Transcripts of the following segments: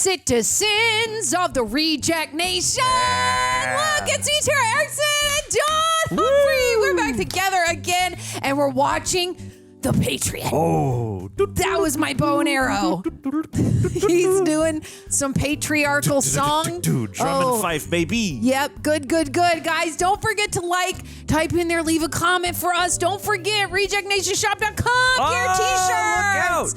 citizens of the Reject Nation. Look, it's Heath here, Erickson and John Humphrey. We're back together again, and we're watching The Patriot. Oh, that was my bow and arrow. He's doing some patriarchal song. Drum and fife, baby. Yep, good. Guys, don't forget to type in there, leave a comment for us. Don't forget, rejectnationshop.com, get your t-shirts. Look out.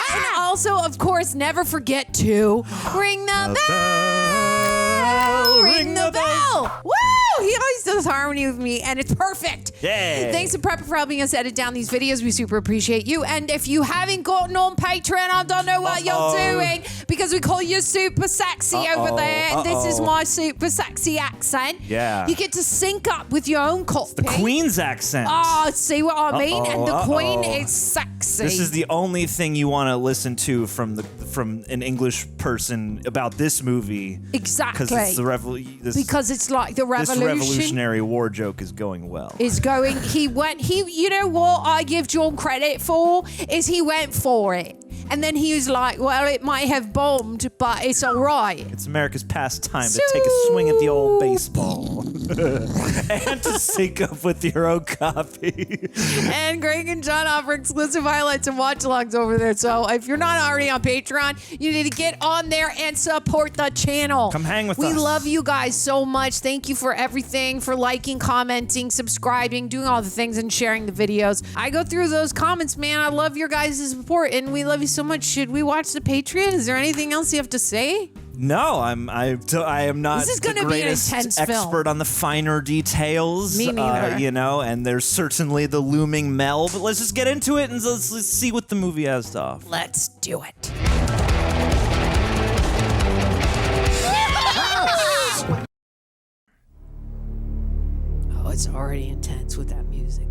And also, of course, never forget to ring the bell. Ring the bell. Woo! He always does harmony with me, and it's perfect. Yeah. Thanks to Prepper for helping us edit down these videos. We super appreciate you. And if you haven't gotten on Patreon, I don't know what you're doing, because we call you super sexy over there. And this is my super sexy accent. Yeah. You get to sync up with your own copy. The Queen's accent. Oh, see what I mean? And the Queen is sexy. This is the only thing you want to listen to from an English person about this movie. Exactly. Because it's because it's like the revolution. This Revolutionary War joke is going well. You know what I give John credit for is he went for it. And then he was like, well, it might have bombed, but it's all right. It's America's pastime to take a swing at the old baseball. And to sync up with your own copy. And Greg and John offer exclusive highlights and watch-alongs over there. So if you're not already on Patreon, you need to get on there and support the channel. Come hang with us. We love you guys so much. Thank you for everything, for liking, commenting, subscribing, doing all the things, and sharing the videos. I go through those comments, man. I love your guys' support, and we love you so much. Should we watch The Patriot? Is there anything else you have to say? No, I am not this is the greatest expert film. on the finer details. Me neither. And there's certainly the looming Mel, but let's just get into it and let's see what the movie has to offer. Let's do it. Oh, it's already intense with that music.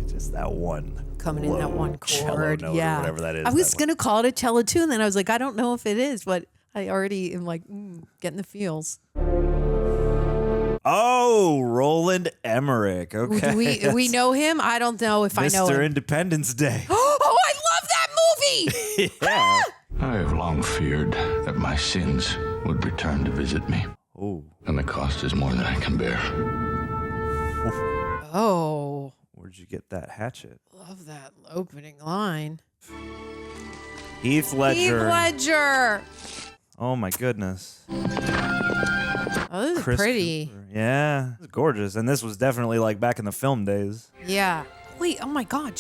Just that one. Coming in that one chord. Note, yeah. or whatever that is. I was going to call it a cello tune, and then I was like, I don't know if it is, but I already am like, getting the feels. Oh, Roland Emmerich. Okay. Do we know him? I don't know if I know him. Mr. Independence Day. Oh, I love that movie! Yeah. I have long feared that my sins would return to visit me. Oh. And the cost is more than I can bear. Oh. Where'd you get that hatchet? Love that opening line. Heath Ledger. Oh my goodness. Oh, this is pretty. Cooper. Yeah, it's gorgeous. And this was definitely like back in the film days. Yeah. Wait, oh my God.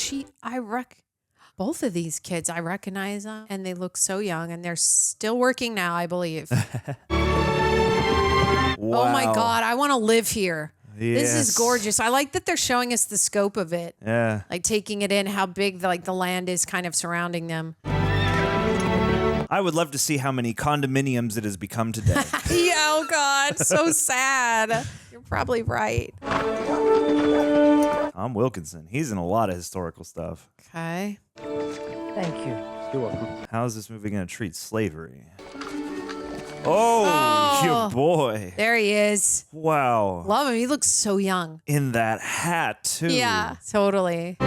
Both of these kids, I recognize them, and they look so young, and they're still working now, I believe. Wow. Oh my God, I want to live here. Yes. This is gorgeous. I like that they're showing us the scope of it. Yeah. Like taking it in, how big the land is kind of surrounding them. I would love to see how many condominiums it has become today. Yeah, oh God, so sad. You're probably right. Tom Wilkinson. He's in a lot of historical stuff. Okay. Thank you. You're welcome. How is this movie going to treat slavery? Oh, your boy. There he is. Wow. Love him. He looks so young. In that hat, too. Yeah, totally.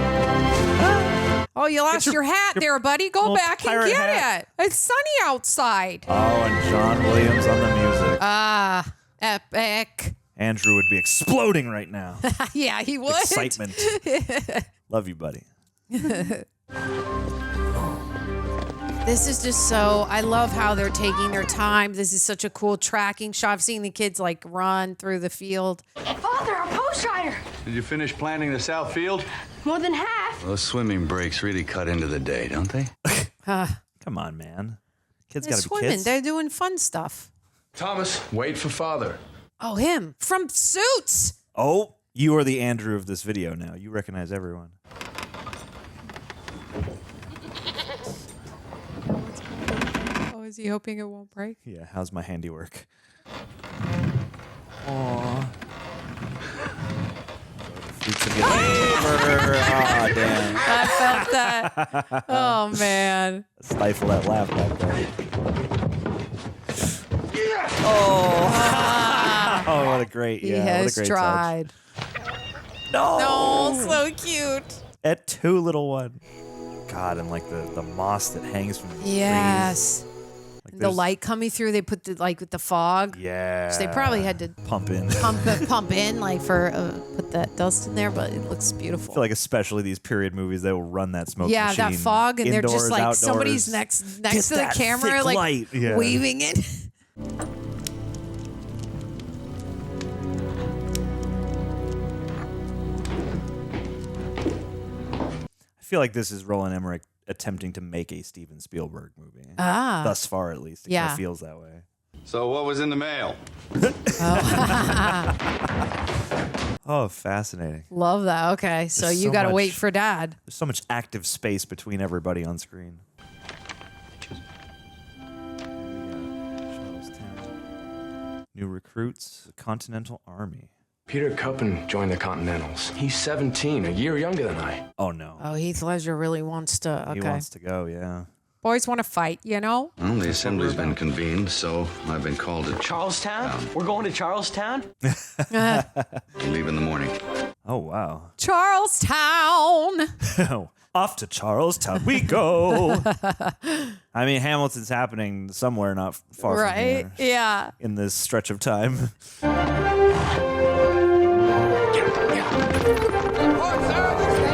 Oh, you lost your hat there, buddy. Go back and get it. It's sunny outside. Oh, and John Williams on the music. Ah, epic. Andrew would be exploding right now. Yeah, he would. Excitement. Love you, buddy. This is just I love how they're taking their time. This is such a cool tracking shot. I've seen the kids run through the field. Father, a post rider. Did you finish planting the south field? More than half. Those swimming breaks really cut into the day, don't they? Come on, man. Kids They're gotta be swimming. kids. They're doing fun stuff. Thomas, wait for father. Oh, him. From Suits. Oh, you are the Andrew of this video now. You recognize everyone. Oh, is he hoping it won't break? Yeah, how's my handiwork? Aww. Fruits of your labor. Aw, damn. I felt that. Oh, man. Stifle that laugh back there. Oh. Oh, what a great, He what a has great tried. touch. No. Oh, so cute. At too little one. God, and the moss that hangs from the trees. Yes. The light coming through, they put with the fog. Yeah. So they probably had to pump in for put that dust in there, but it looks beautiful. I feel like especially these period movies, they will run that smoke machine. Yeah, that fog, and they're just like outdoors. somebody's next to the that camera, thick like light. Yeah. waving it. I feel like this is Roland Emmerich attempting to make a Steven Spielberg movie. Thus far, at least. It kind of feels that way. So what was in the mail? Oh, fascinating. Love that. Okay, so There's you so got to much- wait for Dad. There's so much active space between everybody on screen. Charlestown. New recruits, Continental Army. Peter Cuppen joined the Continentals. He's 17, a year younger than I. Oh, no. Oh, Heath Ledger really wants to. Okay, He wants to go, yeah. boys want to fight, you know. Well, the assembly's been convened, so I've been called to Charlestown? We're going to Charlestown? leave in the morning. Oh, wow. Charlestown. Off to Charlestown we go. I mean, Hamilton's happening somewhere not far from here. Yeah. In this stretch of time.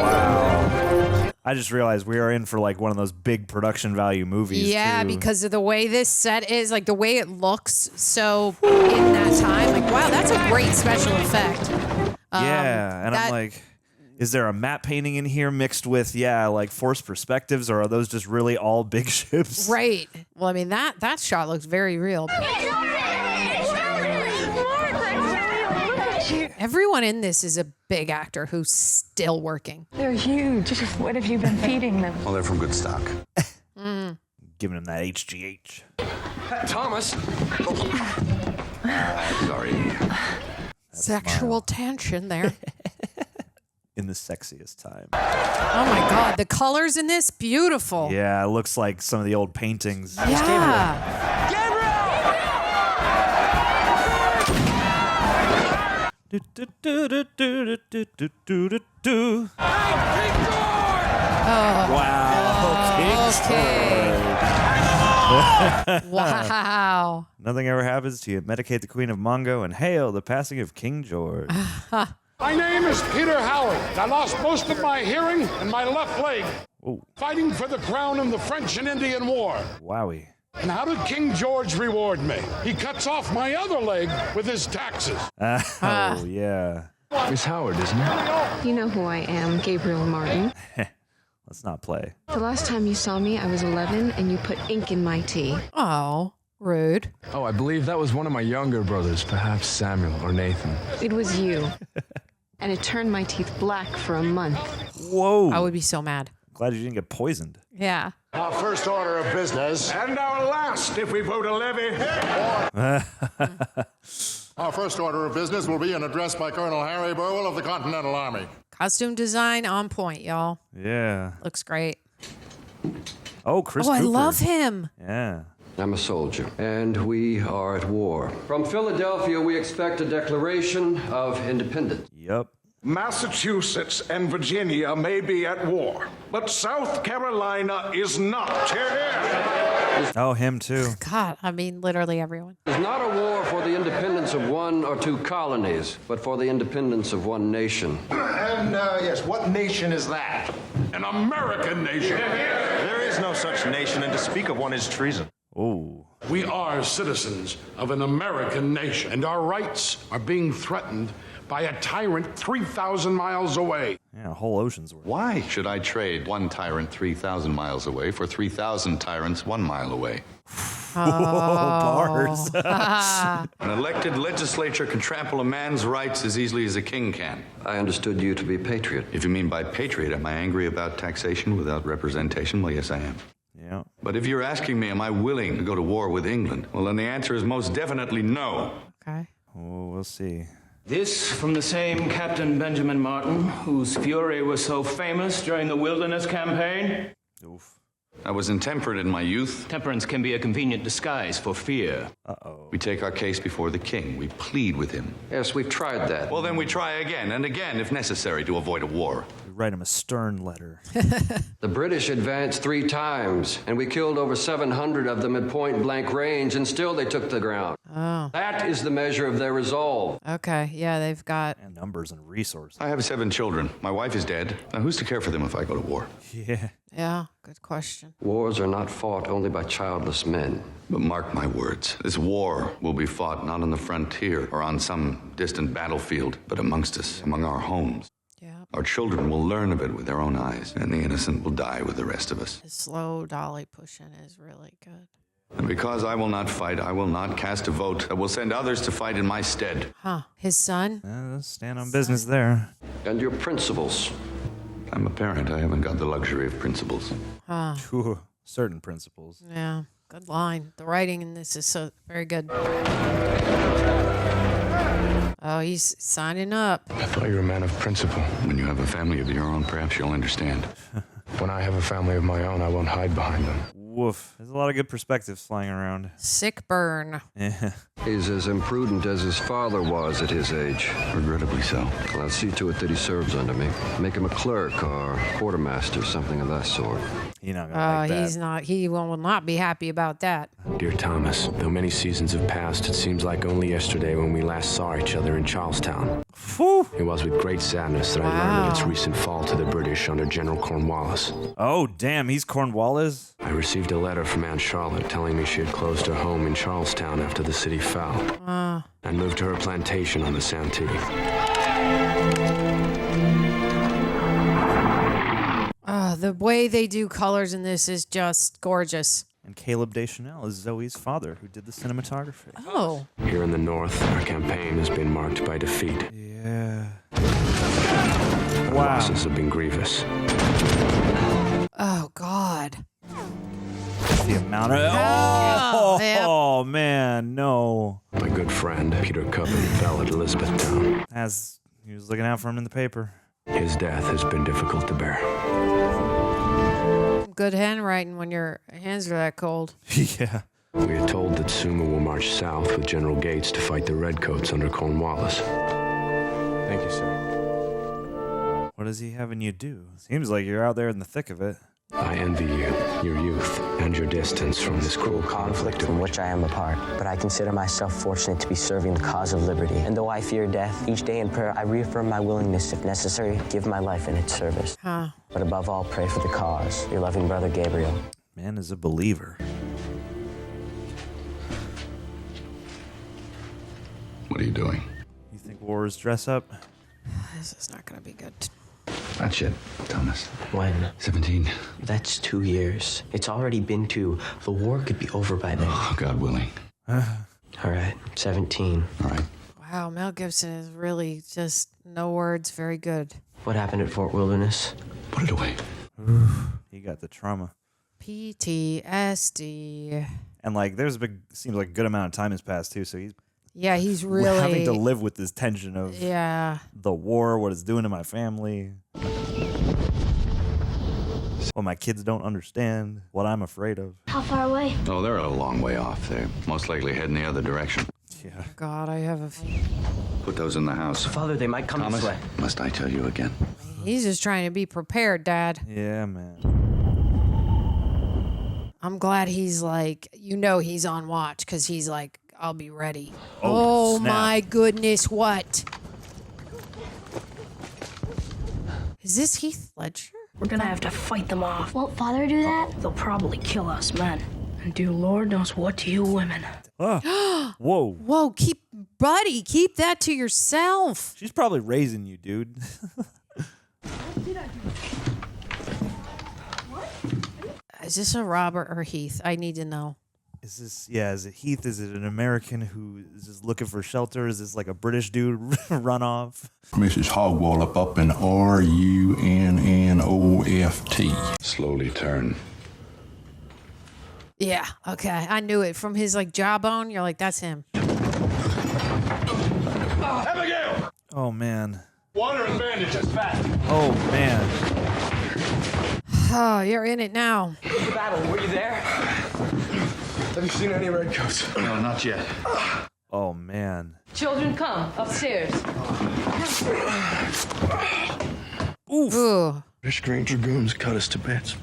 Wow. I just realized we are in for like one of those big production value movies. Yeah, too. because of the way this set is, like the way it looks. So in that time, like wow, that's a great special effect. Yeah, and I'm like, is there a matte painting in here mixed with like forced perspectives, or are those just really all big ships? Right. Well, I mean that shot looks very real. Everyone in this is a big actor who's still working. They're huge. What have you been feeding them? Well, they're from good stock. Giving him that HGH. Thomas! Sorry. Sexual tension there. In the sexiest time. Oh my God, the colors in this, beautiful. Yeah, it looks like some of the old paintings. Yeah. Do, do, do, do, do, do, do, do, do, do. Wow. Okay. Wow. Nothing ever happens to you. Medicate the Queen of Mongo and hail the passing of King George. My name is Peter Howard. I lost most of my hearing and my left leg fighting for the crown in the French and Indian War. Wowie. And how did King George reward me? He cuts off my other leg with his taxes. Oh, yeah. Miss Howard, isn't it? You know who I am, Gabriel Martin. Let's not play. The last time you saw me, I was 11, and you put ink in my tea. Oh, rude. Oh, I believe that was one of my younger brothers, perhaps Samuel or Nathan. It was you. And it turned my teeth black for a month. Whoa. I would be so mad. Glad you didn't get poisoned. Yeah. Our first order of business. And our last, if we vote a levy. Our first order of business will be an address by Colonel Harry Burwell of the Continental Army. Costume design on point, y'all. Yeah. Looks great. Oh, Chris Oh, I Cooper. love him. Yeah. I'm a soldier, and we are at war. From Philadelphia, we expect a declaration of independence. Yep. Massachusetts and Virginia may be at war, but South Carolina is not. Hear, hear. Oh, him too. God, I mean, literally everyone. It's not a war for the independence of one or two colonies, but for the independence of one nation. And, yes, what nation is that? An American nation. There is no such nation, and to speak of one is treason. Oh. We are citizens of an American nation, and our rights are being threatened by a tyrant 3,000 miles away. Yeah, a whole ocean's worth. Why should I trade one tyrant 3,000 miles away for 3,000 tyrants 1 mile away? Bars. An elected legislature can trample a man's rights as easily as a king can. I understood you to be patriot. If you mean by patriot, am I angry about taxation without representation? Well, yes, I am. Yeah. But if you're asking me, am I willing to go to war with England? Well, then the answer is most definitely no. Okay. Oh, we'll see. This from the same Captain Benjamin Martin, whose fury was so famous during the Wilderness Campaign. Oof. I was intemperate in my youth. Temperance can be a convenient disguise for fear. Uh-oh. We take our case before the king. We plead with him. Yes, we've tried that. Well, then we try again and again, if necessary, to avoid a war. write him a stern letter. The British advanced 3 times, and we killed over 700 of them at point-blank range, and still they took the ground. Oh. That is the measure of their resolve. Okay, yeah, they've got... And numbers and resources. I have 7 children. My wife is dead. Now, who's to care for them if I go to war? Yeah. Yeah, good question. Wars are not fought only by childless men. But mark my words, this war will be fought not on the frontier or on some distant battlefield, but amongst us, among our homes. Yeah. Our children will learn of it with their own eyes, and the innocent will die with the rest of us. The slow dolly pushing is really good. And because I will not fight, I will not cast a vote that will send others to fight in my stead. Huh. His son? Stand on business there. And your principles. I'm a parent. I haven't got the luxury of principles. Huh. Certain principles. Yeah. Good line. The writing in this is so very good. Oh, he's signing up. I thought you were a man of principle. When you have a family of your own, perhaps you'll understand. When I have a family of my own, I won't hide behind them. Woof. There's a lot of good perspectives flying around. Sick burn. Yeah. He's as imprudent as his father was at his age. Regrettably so. Well, I'll see to it that he serves under me. Make him a clerk or quartermaster, something of that sort. He's not gonna like that. He's not. He will not be happy about that. Dear Thomas, though many seasons have passed, it seems like only yesterday when we last saw each other in Charlestown. Whew. It was with great sadness that I learned of its recent fall to the British under General Cornwallis. Oh, damn, he's Cornwallis? I received a letter from Aunt Charlotte telling me she had closed her home in Charlestown after the city fell and moved to her plantation on the Santee. The way they do colors in this is just gorgeous. And Caleb Deschanel is Zoe's father, who did the cinematography. Oh. Here in the north, our campaign has been marked by defeat. Yeah. Our losses have been grievous. Oh, God. The amount of... Oh, man, no. My good friend, Peter Cubbin, fell at Elizabethtown. As he was looking out for him in the paper. His death has been difficult to bear. Good handwriting when your hands are that cold. Yeah. We are told that Suma will march south with General Gates to fight the Redcoats under Cornwallis. Thank you, sir. What is he having you do? Seems like you're out there in the thick of it. I envy you, your youth, and your distance from this cruel conflict from which I am a part. But I consider myself fortunate to be serving the cause of liberty. And though I fear death, each day in prayer I reaffirm my willingness, if necessary, give my life in its service. But above all, pray for the cause. Your loving brother, Gabriel. Man is a believer. What are you doing? You think war is dress up? This is not going to be good. Not yet, Thomas. When? 17. That's 2 years. It's already been 2. The war could be over by then. Oh, God willing. All right, 17. All right. Wow, Mel Gibson is really just no words, very good. What happened at Fort Wilderness? Put it away. He got the trauma. PTSD. And like, seems like a good amount of time has passed too, so he's really having to live with this tension of the war, what it's doing to my family, what my kids don't understand, what I'm afraid of. How far away? Oh, they're a long way off. They're most likely heading the other direction. Yeah. God, I have a... Put those in the house. Father, they might come Thomas, this way. Must I tell you again? He's just trying to be prepared, Dad. Yeah, man. I'm glad he's like, he's on watch because he's like, I'll be ready. Oh my goodness, what? Is this Heath Ledger? We're gonna have to fight them off. Won't Father do that? They'll probably kill us men. And do Lord knows what to you women. Whoa. Whoa, keep that to yourself. She's probably raising you, dude. Is this a Robert or Heath? I need to know. Is it Heath? Is it an American who is just looking for shelter? Is this like a British dude run off? Mrs. Hogwallop up in RUNNOFT. Slowly turn. Yeah, okay. I knew it. From his like jawbone, you're like, that's him. Abigail! Oh, man. Water and bandages, fast. Oh, man. Oh, you're in it now. The battle, were you there? Have you seen any redcoats? No, not yet. Oh, man. Children, come upstairs. Oof. Ooh. British Green Dragoons cut us to bits.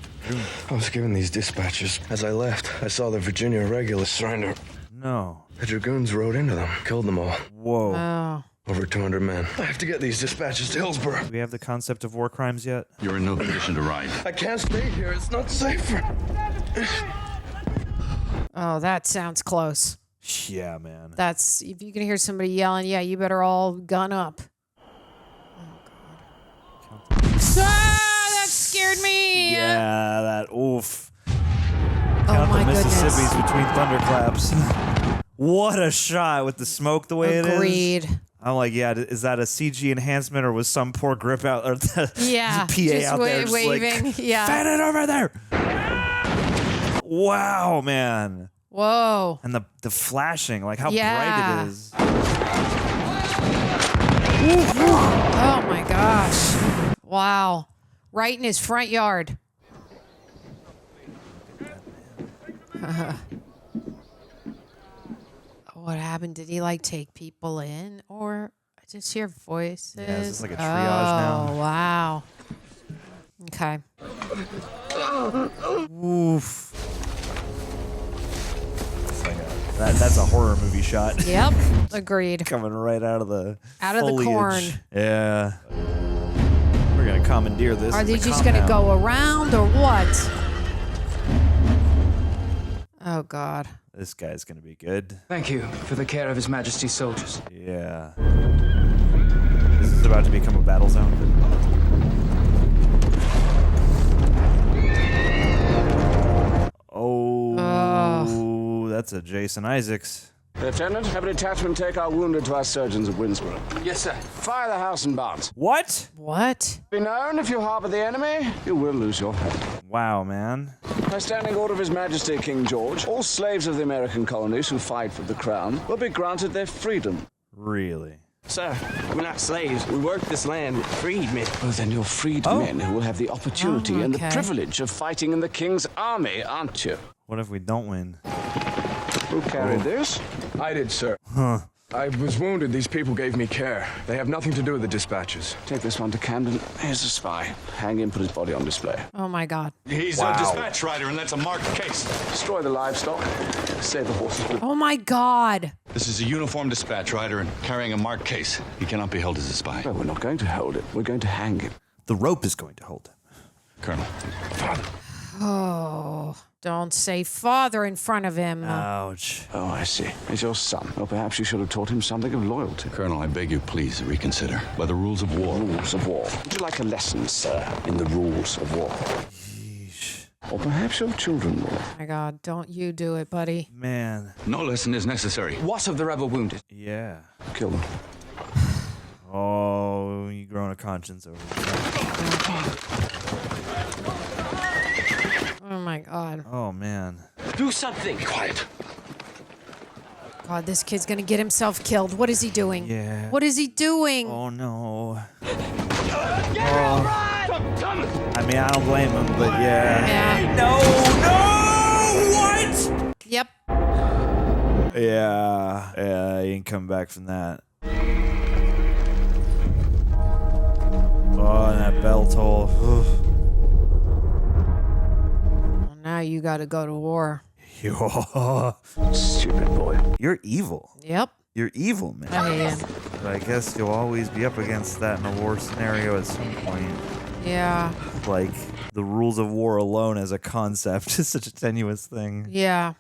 I was given these dispatches. As I left, I saw the Virginia regulars surrender. No. The Dragoons rode into them, killed them all. Whoa. Oh. Over 200 men. I have to get these dispatches to Hillsborough. Do we have the concept of war crimes yet? You're in no condition to ride. I can't stay here. It's not safe. Oh, that sounds close. Yeah, man. That's, if you can hear somebody yelling, yeah, you better all gun up. Oh, God. That scared me. Yeah, that oof. Oh, Count my the Mississippi's goodness. between thunderclaps. What a shot with the smoke the way it is. Agreed. I'm like, yeah, is that a CG enhancement or was some poor grip out or the Yeah, PA just out there just waving. like, Yeah. fan it over there. Wow, man. Whoa. And the flashing, like how Yeah. bright it is. Oh my gosh. Wow. Right in his front yard. What happened? Did he like take people in or I just hear voices? Yeah, it's like a triage now. Oh, wow. Okay. Oof. That's a horror movie shot. Yep. Agreed. Coming right out of the Out of the foliage. corn. Yeah. We're gonna commandeer this. Are in they the just going to compound. go around or what? Oh, God. This guy's gonna be good. Thank you for the care of His Majesty's soldiers. Yeah. This is about to become a battle zone. Oh, that's a Jason Isaacs. Lieutenant, have a detachment take our wounded to our surgeons at Winsboro. Yes, sir. Fire the house and barns. What? What? Be known, if you harbor the enemy, you will lose your head. Wow, man. By standing order of His Majesty King George, all slaves of the American colonies who fight for the crown will be granted their freedom. Really? Sir, we're not slaves. We work this land with freedmen. Oh, then you're freedmen who will have the opportunity and the okay. privilege of fighting in the King's army, aren't you? What if we don't win? Who carried this? I did, sir. Huh. I was wounded. These people gave me care. They have nothing to do with the dispatches. Take this one to Camden. Here's a spy. Hang him, put his body on display. Oh, my God. He's a dispatch rider, and that's a marked case. Destroy the livestock. Save the horses. Oh, my God. This is a uniformed dispatch rider and carrying a marked case. He cannot be held as a spy. No, we're not going to hold it. We're going to hang him. The rope is going to hold him. Colonel. Father. Oh, don't say father in front of him. Ouch. Oh, I see. He's your son. Or perhaps you should have taught him something of loyalty. Colonel, I beg you, please reconsider. By the rules of war. Rules of war. Would you like a lesson, sir, in the rules of war? Yeesh. Or perhaps your children will. Oh, my God. Don't you do it, buddy. Man. No lesson is necessary. What of the rebel wounded? Yeah. Kill them. Oh, you growing a conscience over there. Oh, my God. Oh, man. Do something. Be quiet. God, this kid's going to get himself killed. What is he doing? Yeah. What is he doing? Oh, no. Get out, Ryan! I mean, I don't blame him, but yeah. Yeah. No! What? Yep. Yeah. Yeah, he ain't coming back from that. Oh, and that bell toll. Well, now you got to go to war. Stupid boy. You're evil. Yep. You're evil, man. I am. But I guess you'll always be up against that in a war scenario at some point. Yeah. Like, the rules of war alone as a concept is such a tenuous thing. Yeah.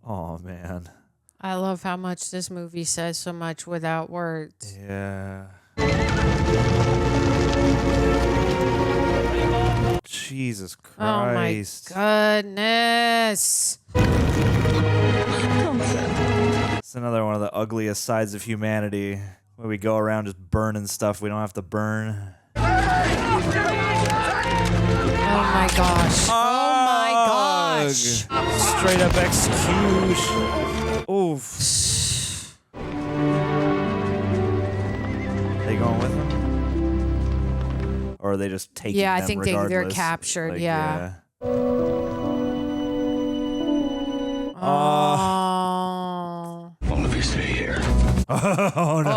Oh, man. I love how much this movie says so much without words. Yeah. Jesus Christ. Oh, my goodness. It's another one of the ugliest sides of humanity where we go around just burning stuff we don't have to burn. Oh, my gosh. Oh, my gosh. Straight up execution. Oof. They going with him? Or are they just taking Yeah, I them think they're regardless? captured. Like, yeah. Oh. All of you stay here. Oh, no.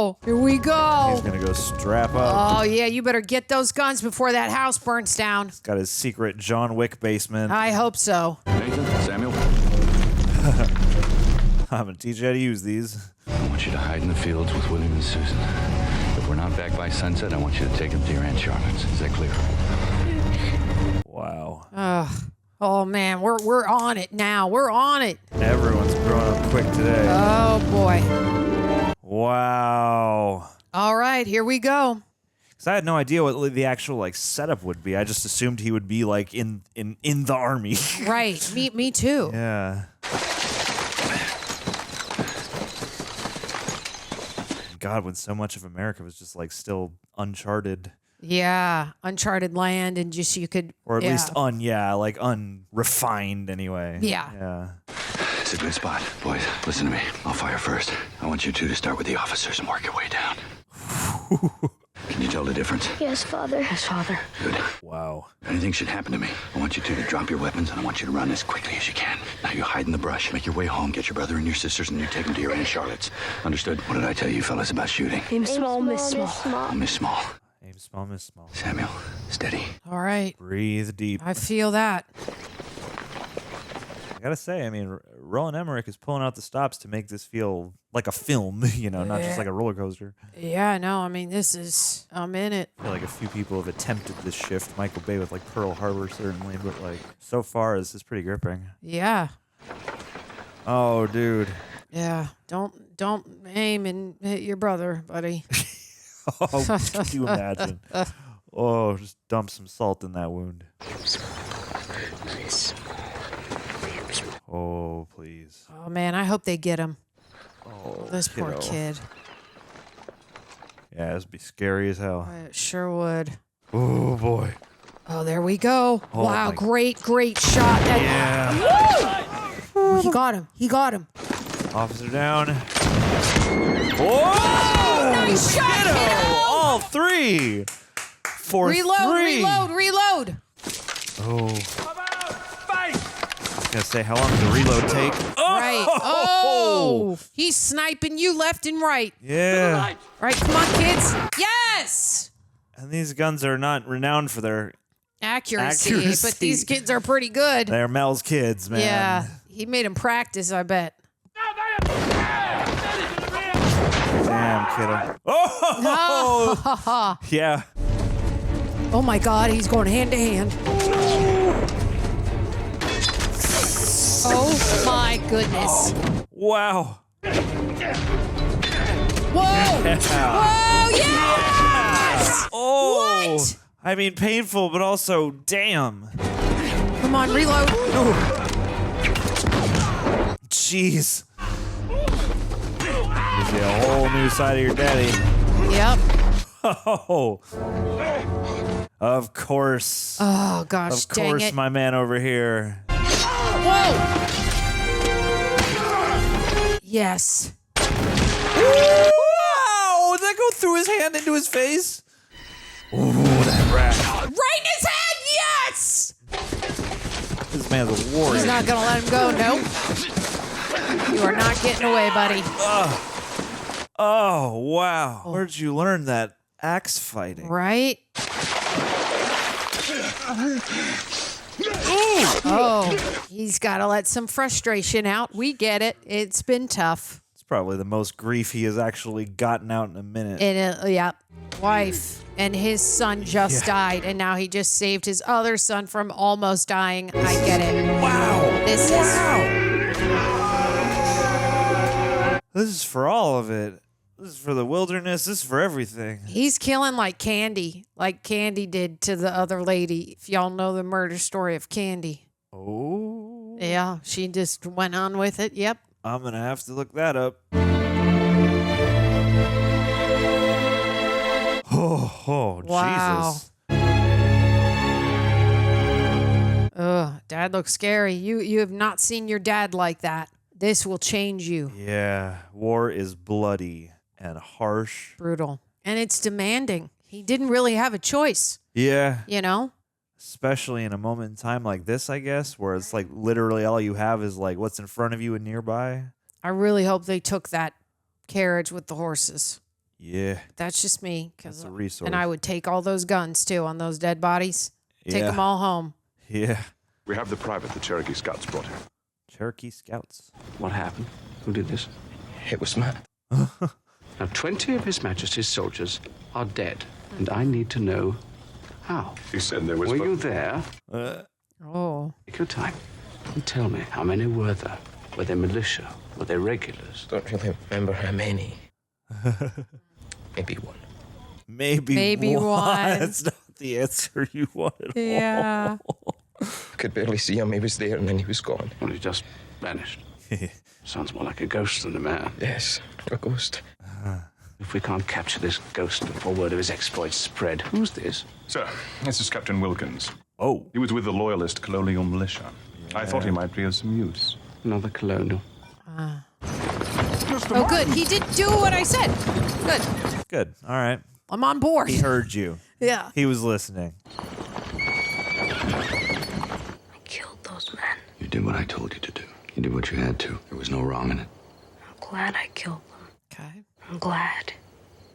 go. Here we go. He's going to go strap up. Oh, yeah. You better get those guns before that house burns down. He's got his secret John Wick basement. I hope so. Nathan, Samuel. I'm going to teach you how to use these. I want you to hide in the fields with William and Susan. If we're not back by sunset, I want you to take them to your Aunt Charlotte's. Is that clear? Wow. Oh, man. We're on it now. We're on it. Everyone's growing up quick today. Oh, boy. Wow. All right. Here we go. Because I had no idea what the actual like setup would be. I just assumed he would be like in the army. Right. Me too. Yeah. God, when so much of America was just like still uncharted. Yeah, uncharted land, and just you could, or at least unrefined anyway. Yeah. It's a good spot. Boys, listen to me. I'll fire first. I want you two to start with the officers and work your way down. Can you tell the difference? Yes, Father. Yes, Father. Good. Wow. If anything should happen to me, I want you two to drop your weapons and I want you to run as quickly as you can. Now you hide in the brush, make your way home, get your brother and your sisters, and you take them to your Aunt Charlotte's. Understood? What did I tell you fellas about shooting? Aim small, miss small. Miss small. Aim small, miss small. Samuel, steady. All right. Breathe deep. I feel that. I gotta say, I mean, Roland Emmerich is pulling out the stops to make this feel like a film, not just like a roller coaster. Yeah, no, I mean, I'm in it. I feel like a few people have attempted this shift. Michael Bay with like Pearl Harbor, certainly, but like so far, this is pretty gripping. Yeah. Oh, dude. Yeah. Don't aim and hit your brother, buddy. Oh, can you imagine? Oh, just dump some salt in that wound. Oh, please. Oh, man, I hope they get him. Oh, this poor kid. Yeah, this would be scary as hell. It sure would. Oh, boy. Oh, there we go. Oh, wow, great shot. Yeah. Woo! He got him. Officer down. Whoa! Nice shot, kiddo! All three. Reload. Oh. I was going to say, how long does the reload take? Oh! Right. Oh! He's sniping you left and right. Yeah. Right, come on, kids. Yes! And these guns are not renowned for their Accuracy. But these kids are pretty good. They're Mel's kids, man. Yeah. He made him practice, I bet. Damn, kiddo. Oh! Yeah. Oh, my God. He's going hand to hand. Oh, my goodness. Wow. Whoa! Whoa, yes! Oh! What? I mean, painful, but also, damn. Come on, reload. Jeez. Gives you a whole new side of your daddy. Yep. Oh. Of course. Oh, gosh, Of course, dang it. my man over here. Whoa! Yes. Wow! Did that go through his hand into his face? Ooh, that rat. Right in his head, yes! This man's a warrior. He's not gonna let him go, nope. You are not getting away, buddy. Oh, wow. Where'd you learn that axe fighting? Right? Oh, he's got to let some frustration out. We get it. It's been tough. It's probably the most grief he has actually gotten out in a minute. Yeah. Wife and his son just died, and now he just saved his other son from almost dying. I get it. Wow. This is for all of it. This is for the wilderness. This is for everything. He's killing like Candy did to the other lady. If y'all know the murder story of Candy. Oh. Yeah, she just went on with it. Yep. I'm going to have to look that up. Oh, wow. Jesus. Ugh, Dad looks scary. You have not seen your dad like that. This will change you. Yeah, war is bloody and harsh. Brutal. And it's demanding. He didn't really have a choice. Yeah. You know? Especially in a moment in time like this, I guess, where it's like literally all you have is like what's in front of you and nearby. I really hope they took that carriage with the horses. Yeah. That's just me. That's a resource. And I would take all those guns, too, on those dead bodies. Take Yeah. them all home. Yeah. We have the private the Cherokee Scouts brought here. Cherokee Scouts. What happened? Who did this? It was Matt. Now, 20 of His Majesty's soldiers are dead, and I need to know how. He said there was... Were you there? Oh. Take your time and tell me how many were there. Were they militia? Were they regulars? Don't really remember how many. Maybe one. Maybe one. That's not the answer you wanted. Yeah. I could barely see him. He was there and then he was gone. Well, he just vanished. Sounds more like a ghost than a man. Yes, a ghost. If we can't capture this ghost before word of his exploits spread, who's this? Sir, this is Captain Wilkins. Oh. He was with the Loyalist colonial militia. I thought he might be of some use. Another colonial. Oh, good. He did do what I said. Good. Good. All right. I'm on board. He heard you. Yeah. He was listening. I killed those men. You did what I told you to do. You did what you had to. There was no wrong in it. I'm glad I killed them. Okay. I'm glad.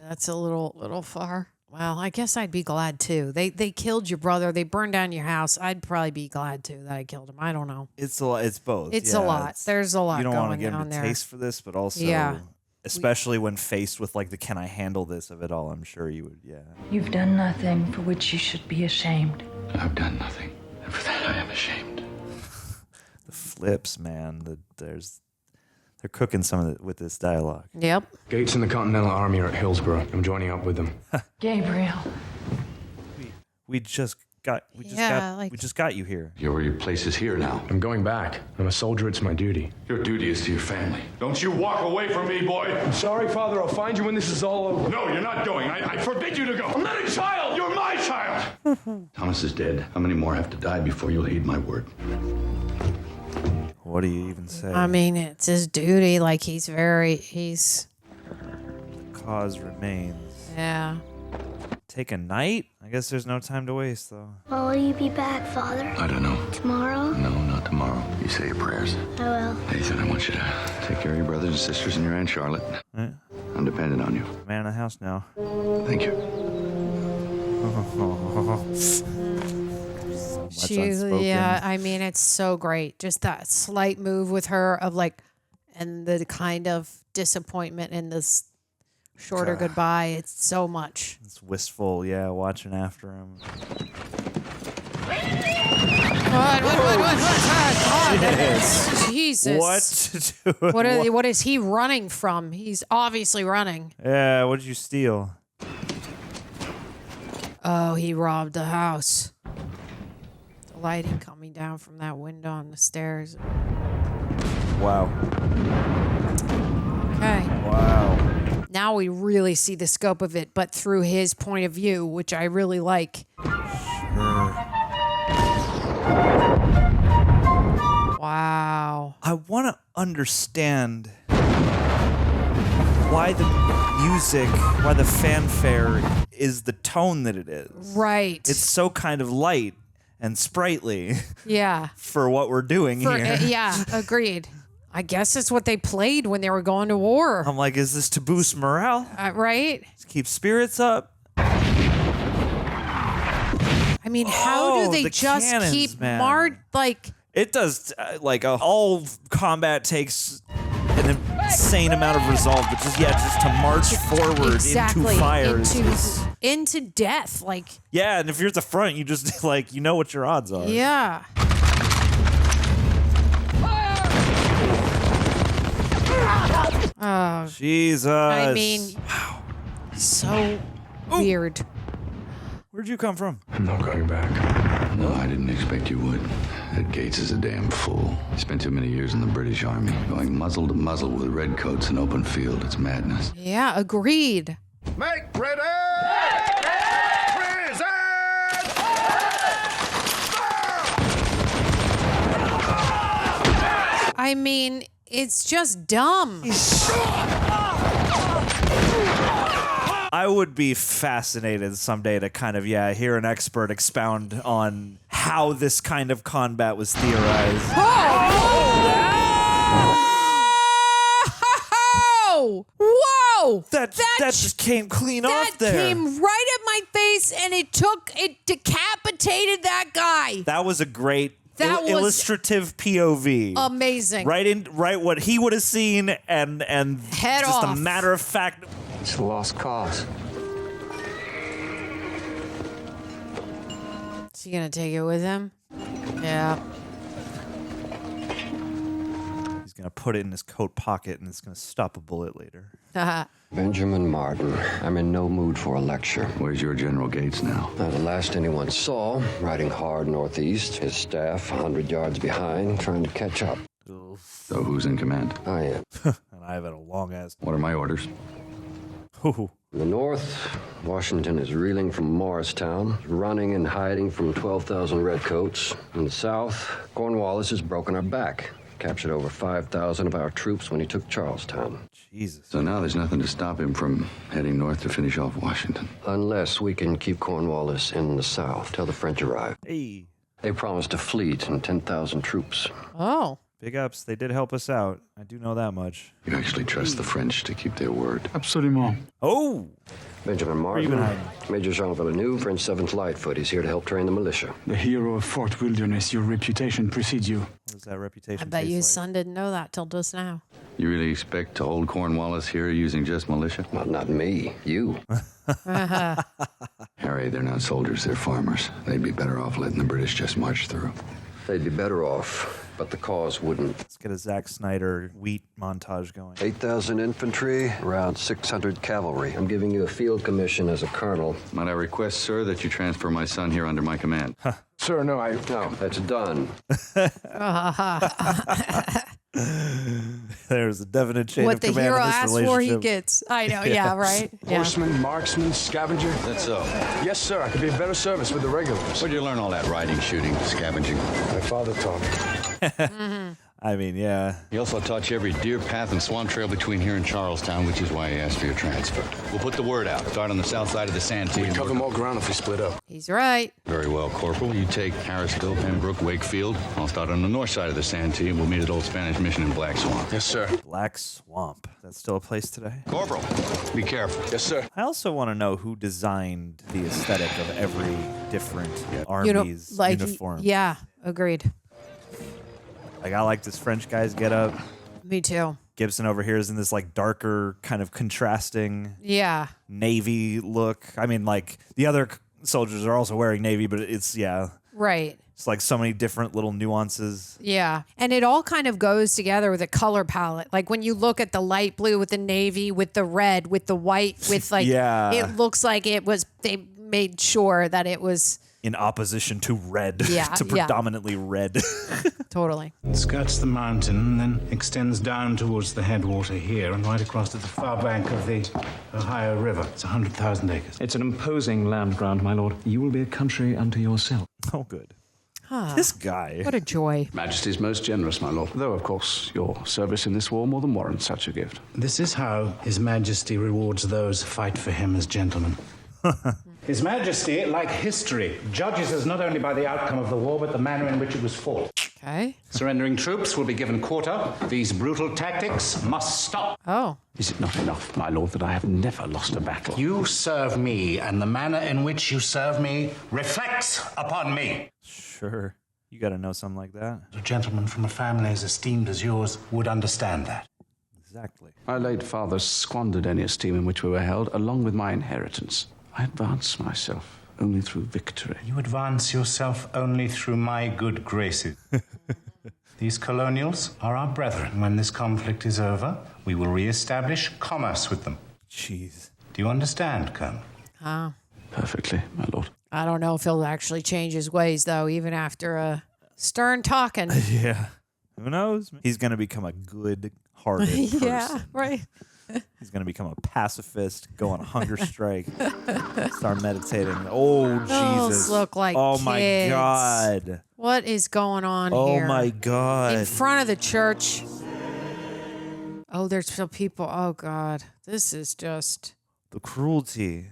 That's a little far. Well, I guess I'd be glad too. They killed your brother. They burned down your house. I'd probably be glad too that I killed him. I don't know. It's a lot. It's both. It's a lot. There's a lot You don't going want to get on him there. a taste for this, but also, Yeah. especially when faced with like the "can I handle this" of it all, I'm sure you would. Yeah. You've done nothing for which you should be ashamed. I've done nothing, and for that I am ashamed. The flips, man. They're cooking some of it with this dialogue. Yep. Gates and the Continental Army are at Hillsborough. I'm joining up with them. Gabriel. We just got you here. Your place is here now. I'm going back. I'm a soldier. It's my duty. Your duty is to your family. Don't you walk away from me, boy. I'm sorry, Father. I'll find you when this is all over. No, you're not going. I forbid you to go. I'm not a child. You're my child. Thomas is dead. How many more have to die before you'll heed my word? What do you even say? I mean, it's his duty. Like he's The cause remains. Yeah. Take a night? I guess there's no time to waste, though. Well, will you be back, Father? I don't know. Tomorrow? No, not tomorrow. You say your prayers. I will. Nathan, I want you to take care of your brothers and sisters and your Aunt Charlotte. Eh? I'm dependent on you. Man of the house now. Thank you. Yeah, I mean, it's so great. Just that slight move with her of like, and the kind of disappointment in this shorter goodbye. It's so much. It's wistful, yeah, watching after him. What? God, Jesus. What is he running from? He's obviously running. Yeah, what did you steal? Oh, he robbed the house. The lighting coming down from that window on the stairs. Wow. Okay. Wow. Now we really see the scope of it, but through his point of view, which I really like. Wow. I want to understand why the music, why the fanfare is the tone that it is. Right. It's so kind of light and sprightly. Yeah. For what we're doing here. Yeah, agreed. I guess it's what they played when they were going to war. I'm like, is this to boost morale? Right? To keep spirits up? I mean, how do they just cannons, keep like... It does, all combat takes an insane amount of resolve, but just to march forward into fire. Into death, like... Yeah, and if you're at the front, you just, you know what your odds are. Yeah. Oh, Jesus. I mean, wow. So weird. Where'd you come from? I'm not going back. No, I didn't expect you would. That Gates is a damn fool. He spent too many years in the British Army, going muzzle to muzzle with redcoats in open field. It's madness. Yeah, agreed. Make ready! I mean, it's just dumb. I would be fascinated someday to kind of, hear an expert expound on how this kind of combat was theorized. Oh! Whoa! Bro, that just came clean off there. That came right at my face, and it decapitated that guy. That was a great was illustrative POV. Amazing. Right what he would have seen, and Head just off. a matter of fact. It's a lost cause. Is he gonna take it with him? Yeah. He's gonna put it in his coat pocket, and it's gonna stop a bullet later. Benjamin Martin, I'm in no mood for a lecture. Where's your General Gates now? Now, the last anyone saw, riding hard northeast, his staff 100 yards behind, trying to catch up. So who's in command? I am. And I've had a long ass. What are my orders? In the north, Washington is reeling from Morristown, running and hiding from 12,000 redcoats. In the south, Cornwallis has broken our back. Captured over 5,000 of our troops when he took Charlestown. Jesus. So now there's nothing to stop him from heading north to finish off Washington. Unless we can keep Cornwallis in the south till the French arrive. Hey. They promised a fleet and 10,000 troops. Oh. Big ups. They did help us out. I do know that much. You actually trust the French to keep their word? Absolument. Oh! Benjamin Martin, Major Jean Villeneuve, French 7th Lightfoot. He's here to help train the militia. The hero of Fort Wilderness, your reputation precedes you. What does that reputation I bet taste you his like? son didn't know that till just now. You really expect to hold Cornwallis here using just militia? Well, not me. You. Harry, they're not soldiers, they're farmers. They'd be better off letting the British just march through. They'd be better off, but the cause wouldn't. Let's get a Zack Snyder wheat montage going. 8,000 infantry, around 600 cavalry. I'm giving you a field commission as a colonel. Might I request, sir, that you transfer my son here under my command? Sir, no, No, that's done. There's a definite chain What of the command hero in this asks for, he relationship. gets. I know, yeah, right? Yeah. Horseman, marksman, scavenger. That's so. Yes, sir. I could be of better service with the regulars. Where'd you learn all that riding, shooting, scavenging? My father taught me. I mean, yeah. He also taught you every deer path and swan trail between here and Charlestown, which is why he asked for your transfer. We'll put the word out. Start on the south side of the Santee. We cover more ground if we split up. He's right. Very well, Corporal. You take Harrisville, Pembroke, Wakefield. I'll start on the north side of the Santee, and we'll meet at Old Spanish Mission in Black Swamp. Yes, sir. Black Swamp. That's still a place today? Corporal, be careful. Yes, sir. I also want to know who designed the aesthetic of every different army's uniform. Yeah, agreed. Like, I like this French guy's get up. Me too. Gibson over here is in this like darker kind of contrasting Yeah. navy look. I mean, like the other soldiers are also wearing navy, but it's Right. it's like so many different little nuances. Yeah. And it all kind of goes together with a color palette. Like when you look at the light blue with the navy, with the red, with the white, with like, Yeah. it looks like they made sure that it was in opposition to red, Yeah, to yeah. predominantly red. totally. It skirts the mountain and then extends down towards the headwater here and right across to the far bank of the Ohio River. It's 100,000 acres. It's an imposing land grant, my lord. You will be a country unto yourself. Oh, good. Huh. This guy. What a joy. Majesty's most generous, my lord. Though, of course, your service in this war more than warrants such a gift. This is how His Majesty rewards those who fight for him as gentlemen. His Majesty, like history, judges us not only by the outcome of the war, but the manner in which it was fought. Okay. Surrendering troops will be given quarter. These brutal tactics must stop. Oh. Is it not enough, my lord, that I have never lost a battle? You serve me, and the manner in which you serve me reflects upon me. Sure. You got to know something like that. A gentleman from a family as esteemed as yours would understand that. Exactly. My late father squandered any esteem in which we were held, along with my inheritance. I advance myself only through victory. You advance yourself only through my good graces. These colonials are our brethren. When this conflict is over, we will re-establish commerce with them. Jeez. Do you understand, Colonel? Huh. Perfectly, my lord. I don't know if he'll actually change his ways, though, even after a stern talking. Yeah. Who knows? He's going to become a good-hearted person. Yeah, right. He's going to become a pacifist, go on a hunger strike, start meditating. Oh, Those Jesus. look like oh, my kids. God. What is going on Oh, here? my God. In front of the church. Oh, there's still people. Oh, God. This is just... The cruelty.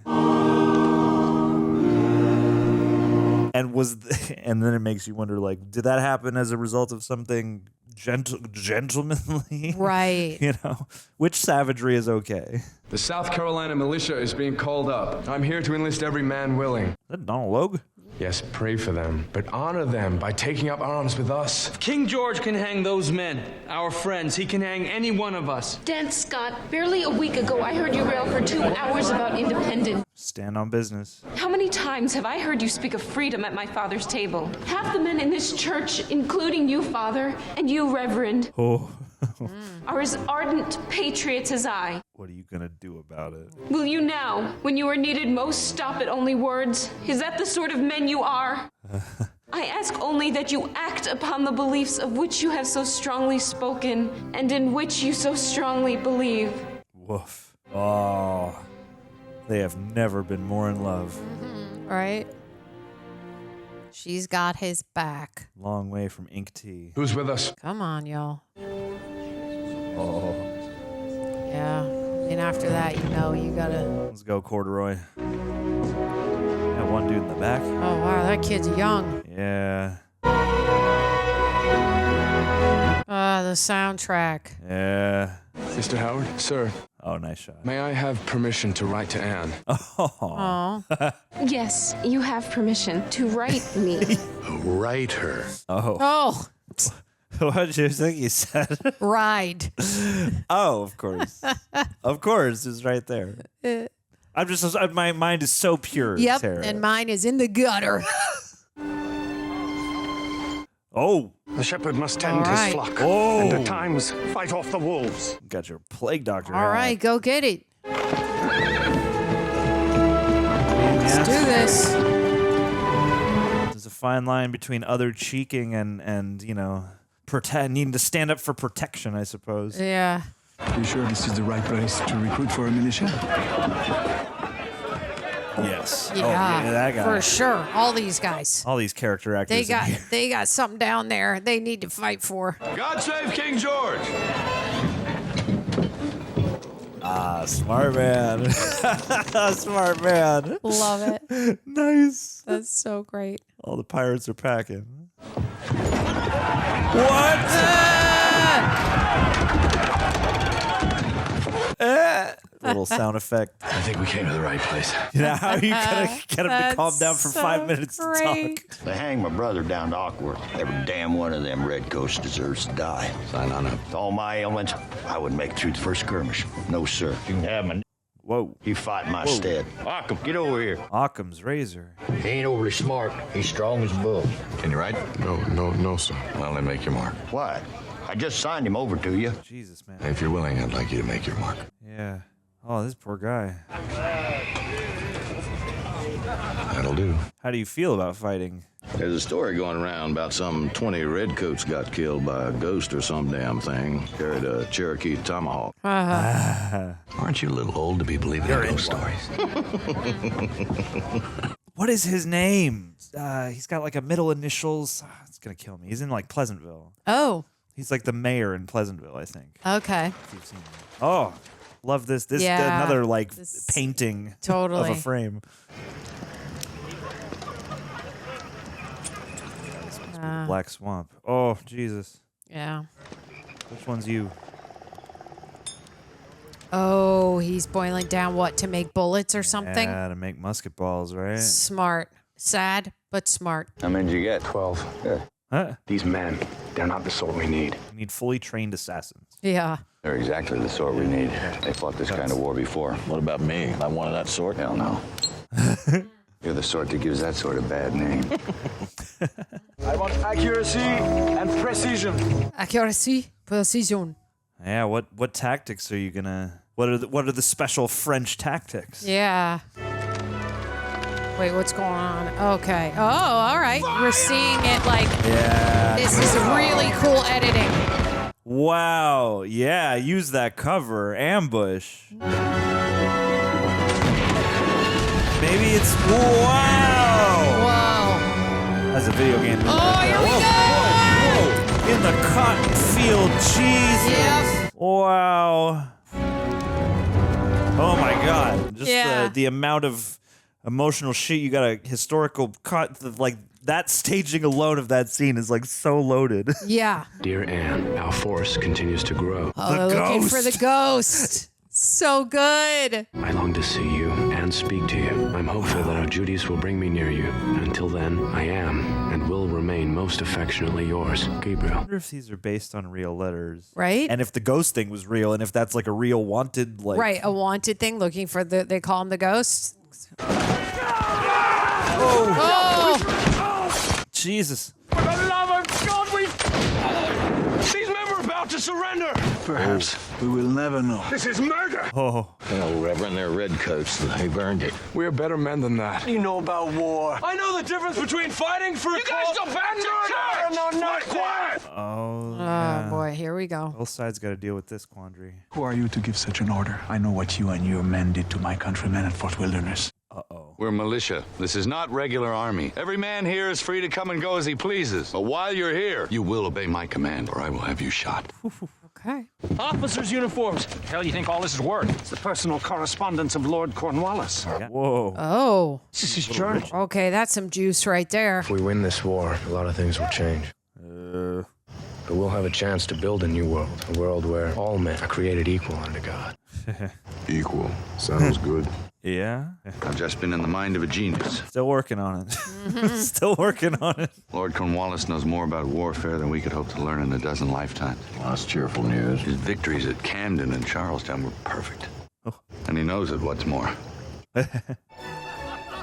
And then it makes you wonder, like, did that happen as a result of something gentlemanly. Right. You know, which savagery is okay? The South Carolina militia is being called up. I'm here to enlist every man willing. Is that Donald Logue? Yes, pray for them, but honor them by taking up arms with us. If King George can hang those men, our friends, he can hang any one of us. Dan Scott, barely a week ago, I heard you rail for 2 hours about independence. Stand on business. How many times have I heard you speak of freedom at my father's table? Half the men in this church, including you, Father, and you, Reverend, are as ardent patriots as I. What are you gonna do about it? Will you now, when you are needed most, stop at only words? Is that the sort of men you are? I ask only that you act upon the beliefs of which you have so strongly spoken, and in which you so strongly believe. Woof. Oh, they have never been more in love. Right? She's got his back. Long way from ink tea. Who's with us? Come on, y'all. Oh. Yeah. And after that, you know, you gotta... Let's go, Corduroy. Got one dude in the back. Oh, wow, that kid's young. Yeah. The soundtrack. Yeah. Mr. Howard? Sir. Oh, nice shot. May I have permission to write to Anne? Oh. Yes, you have permission to write me. Write her. Oh. What did you think you said? Ride. Oh, of course. Of course, it's right there. I'm just, my mind is so pure. Yep, Sarah. and mine is in the gutter. Oh. The shepherd must tend his flock, and at times fight off the wolves. Got your plague doctor. All right, go get it. Let's do this. There's a fine line between other cheeking and you know, needing to stand up for protection, I suppose. Yeah. Are you sure this is the right place to recruit for a militia? Yes. Yeah, Oh, yeah, that guy. for sure. All these guys. All these character actors. They got something down there they need to fight for. God save King George! Smart man. Smart man. Love it. Nice. That's so great. All the pirates are packing. What? Little sound effect. I think we came to the right place. You know, how are you going to get him to calm down for so 5 minutes to talk? They hanged my brother down to Awkward. Every damn one of them redcoats deserves to die. Sign on up. With all my ailments, I wouldn't make it through the first skirmish. No, sir. You can have my... Whoa. He fought in my stead. Occam, get over here. Occam's razor. He ain't overly smart. He's strong as a bull. Can you write? No, sir. Well, then make your mark. Why? I just signed him over to you. Jesus, man. If you're willing, I'd like you to make your mark. Yeah. Oh, this poor guy. That'll do. How do you feel about fighting? There's a story going around about some 20 redcoats got killed by a ghost or some damn thing. Carried a Cherokee tomahawk. Aren't you a little old to be believing in ghost stories? What is his name? He's got like a middle initials. It's going to kill me. He's in like Pleasantville. Oh. He's like the mayor in Pleasantville, I think. Okay. If you've seen him. Oh, love this. Yeah, another like painting totally. of a frame. Black Swamp. Oh, Jesus. Yeah. Which one's you? Oh, he's boiling down what, to make bullets or something? Yeah, to make musket balls, right? Smart. Sad, but smart. How many did you get? 12. Good. Huh? These men, they're not the sort we need. We need fully trained assassins. Yeah. They're exactly the sort we need. They fought this kind of war before. What about me? I'm one of that sort? Hell no. You're the sort that gives that sort of bad name. I want accuracy and precision. Accuracy, precision. Yeah, what tactics are you gonna? What are the special French tactics? Yeah. Wait, what's going on? Okay. Oh, all right. We're seeing it like. Yeah. This is really cool editing. Wow. Yeah. Use that cover. Ambush. Maybe it's wow. Whoa. That's a video game. Oh, here we go. Whoa. In the cotton field. Jesus. Yep. Wow. Oh my God. Just the amount of emotional shit. You got a historical cut, like that staging alone of that scene is like so loaded. Yeah. Dear Anne, our force continues to grow. Oh, looking for the ghost. So good. I long to see you and speak to you. I'm hopeful that our duties will bring me near you. Until then, I am and will remain most affectionately yours, Gabriel. I wonder if these are based on real letters. Right. And if the ghost thing was real, and if that's like a real wanted, like. Right, a wanted thing looking for they call him the ghost. Oh! Jesus. For the love of God, these men were about to surrender. Perhaps we will never know. This is murder! Oh. Well, Reverend, they're redcoats. They've earned it. We're better men than that. You know about war. I know the difference between fighting for a You guys go back to church! No, not quiet! Oh, Oh boy, here we go. Both sides got to deal with this quandary. Who are you to give such an order? I know what you and your men did to my countrymen at Fort Wilderness. We're militia. This is not regular army. Every man here is free to come and go as he pleases. But while you're here, you will obey my command, or I will have you shot. Okay. Officers' uniforms. What the hell do you think all this is worth? It's the personal correspondence of Lord Cornwallis. Whoa. Oh. This is his journal. Okay, that's some juice right there. If we win this war, a lot of things will change. But we'll have a chance to build a new world. A world where all men are created equal under God. Equal. Sounds good. Yeah. I've just been in the mind of a genius. Still working on it. Still working on it. Lord Cornwallis knows more about warfare than we could hope to learn in a dozen lifetimes. Well, that's cheerful news. His victories at Camden and Charlestown were perfect. And he knows it, what's more.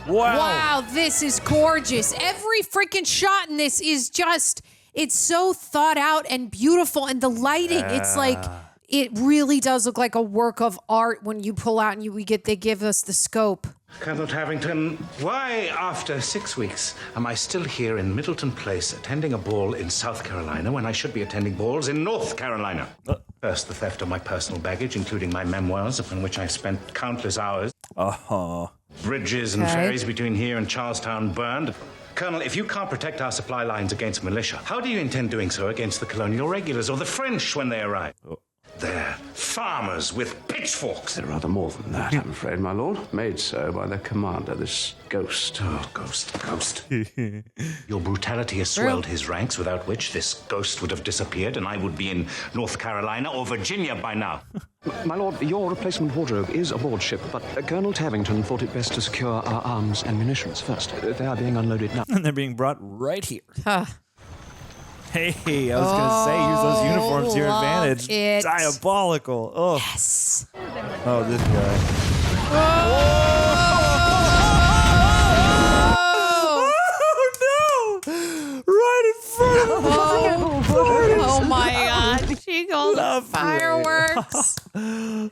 Wow, this is gorgeous. Every freaking shot in this is just, it's so thought out and beautiful. And the lighting, it's like, it really does look like a work of art when you pull out and they give us the scope. Colonel Tavington, why, after 6 weeks, am I still here in Middleton Place attending a ball in South Carolina when I should be attending balls in North Carolina? First, the theft of my personal baggage, including my memoirs, upon which I've spent countless hours. Bridges and ferries between here and Charlestown burned. Colonel, if you can't protect our supply lines against militia, how do you intend doing so against the colonial regulars or the French when they arrive? They're farmers with pitchforks. They're rather more than that, I'm afraid, my lord. Made so by their commander, this ghost. Oh, ghost. Your brutality has swelled his ranks, without which this ghost would have disappeared and I would be in North Carolina or Virginia by now. My lord, your replacement wardrobe is aboard ship, but Colonel Tavington thought it best to secure our arms and munitions first. They are being unloaded now. And they're being brought right here. Hey, I was going to say, use those uniforms to your advantage. Diabolical. Oh. Yes. Oh, this guy. Oh, no. Right in front of him. Oh, my God. She goes fireworks. Oh,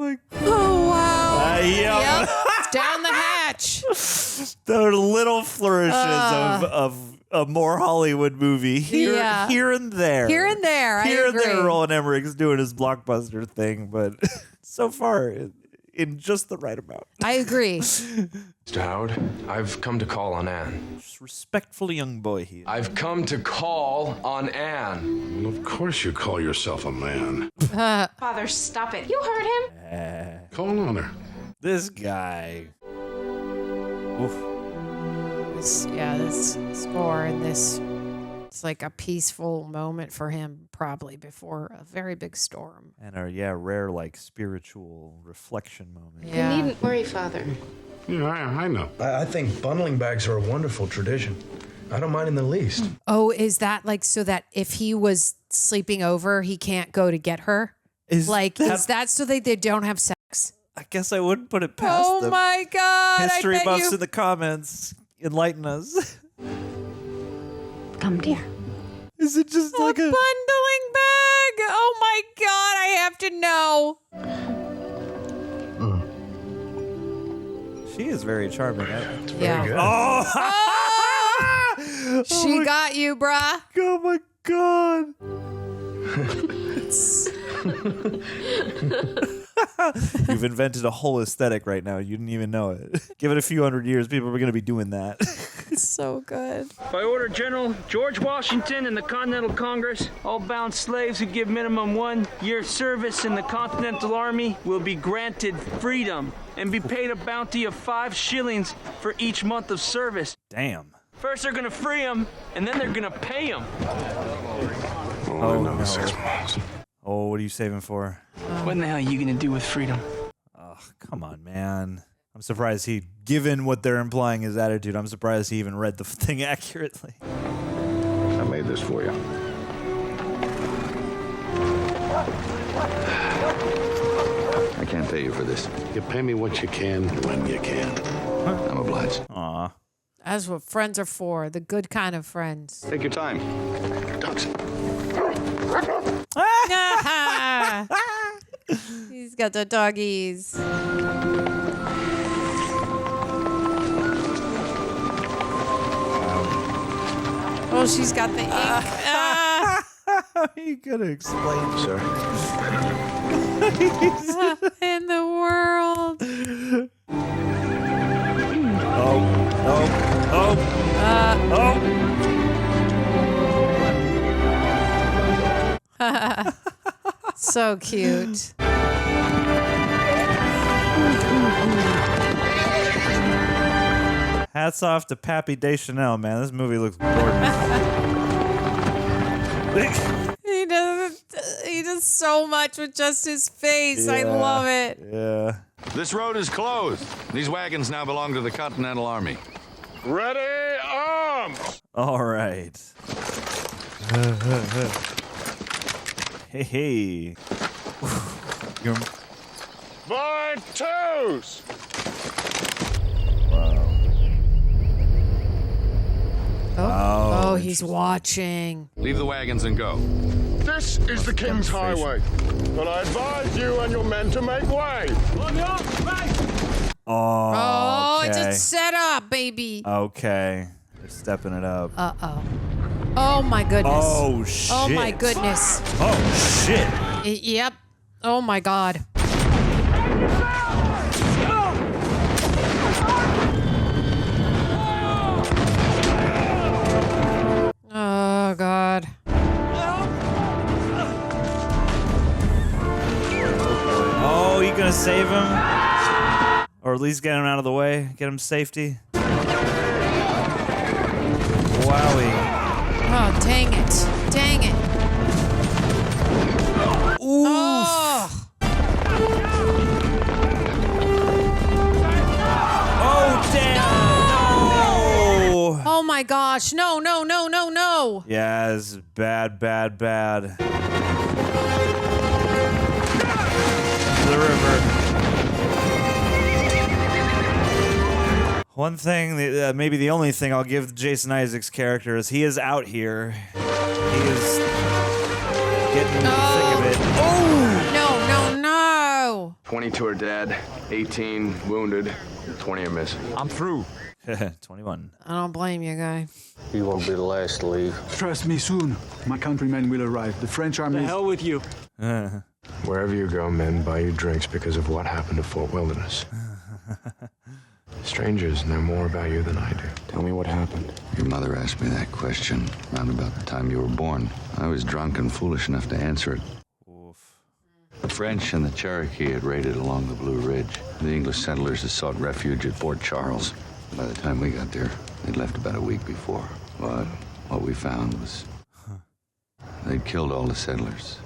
my God. Oh, wow. Yep. Down the hatch. There are little flourishes of a more Hollywood movie here and there. Here and there. Here and there, Roland Emmerich's doing his blockbuster thing, but so far in just the right amount. I agree. Mr. Howard, I've come to call on Anne. Just respectful young boy here. I've come to call on Anne. Well, of course you call yourself a man. Father, stop it. You heard him. Call on her. This guy. Oof. This score and this, it's like a peaceful moment for him, probably before a very big storm. And a rare, like, spiritual reflection moment. You needn't worry, Father. Yeah, I know. I think bundling bags are a wonderful tradition. I don't mind in the least. Oh, is that like so that if he was sleeping over, he can't go to get her? Is that so they don't have sex? I guess I wouldn't put it past them. Oh my God. History buffs in the comments. Enlighten us. Come, dear. Is it just like a bundling bag? Oh my God, I have to know. She is very charming. Very good. Oh! She got you, bruh. Oh my God. You've invented a whole aesthetic right now. You didn't even know it. Give it a few hundred years, people are going to be doing that. It's so good. By order General George Washington and the Continental Congress, all bound slaves who give minimum 1 year service in the Continental Army will be granted freedom and be paid a bounty of 5 shillings for each month of service. Damn. First they're gonna free them, and then they're gonna pay them. Oh, no. 6 months. Oh, what are you saving for? What in the hell are you gonna do with freedom? Oh, come on, man. I'm surprised given what they're implying his attitude, I'm surprised he even read the thing accurately. I made this for you. I can't pay you for this. You pay me what you can when you can. I'm obliged. Aw. That's what friends are for. The good kind of friends. Take your time. Ducks. He's got the doggies. Oh, she's got the ink. How are you gonna explain, sir? In the world. So cute. Hats off to Pappy Deschanel, man. This movie looks gorgeous. He does so much with just his face. I love it. Yeah. This road is closed. These wagons now belong to the Continental Army. Ready, arms! All right. Hey. You're... By twos! Oh, he's watching. Leave the wagons and go. This is the King's Highway, but I advise you and your men to make way. Oh, okay. It's a setup, baby. Okay. They're stepping it up. Uh-oh. Oh, my goodness. Oh, shit. Oh, my goodness. Oh, shit. Yep. Oh, my God. Oh, God. Oh, you gonna save him? Or at least get him out of the way? Get him safety? Wowie. Oh, dang it. Dang it. Ooh. Oh. Oh, damn. No. Oh, my gosh. No, no, no, no, no. Yeah, it's bad, bad, bad. The river. One thing, maybe the only thing I'll give Jason Isaacs' character is he is out here. He is getting in the thick of it. Oh! No, no, no. 22 are dead, 18 wounded, 20 are missing. I'm through. 21. I don't blame you, guy. You won't be the last to leave. Trust me, soon. My countrymen will arrive. The French army. The hell with you. Wherever you go, men buy you drinks because of what happened to Fort Wilderness. Strangers know more about you than I do. Tell me what happened. Your mother asked me that question around about the time you were born. I was drunk and foolish enough to answer it. Oof. The French and the Cherokee had raided along the Blue Ridge. The English settlers had sought refuge at Fort Charles. By the time we got there, they'd left about a week before. But what we found was they'd killed all the settlers.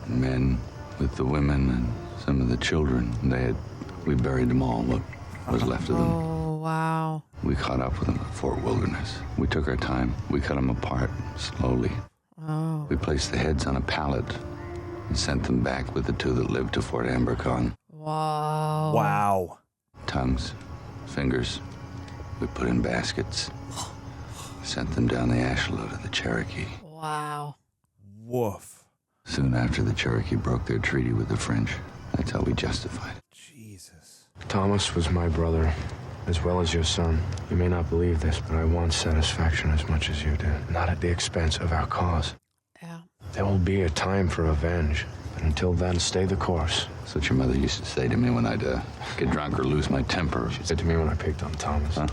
The men with the women and some of the children. We buried them all, what was left of them. Oh, wow. We caught up with them at Fort Wilderness. We took our time. We cut them apart slowly. Oh. We placed the heads on a pallet and sent them back with the 2 that lived to Fort Abercorn. Wow. Wow. Tongues, fingers, we put in baskets. Sent them down the Ashalot of the Cherokee. Wow. Woof. Soon after the Cherokee broke their treaty with the French. That's how we justified it. Jesus. Thomas was my brother, as well as your son. You may not believe this, but I want satisfaction as much as you do. Not at the expense of our cause. Yeah. There will be a time for revenge, Until then, stay the course. That's what your mother used to say to me when I'd get drunk or lose my temper. She said to me when I picked on Thomas. Huh?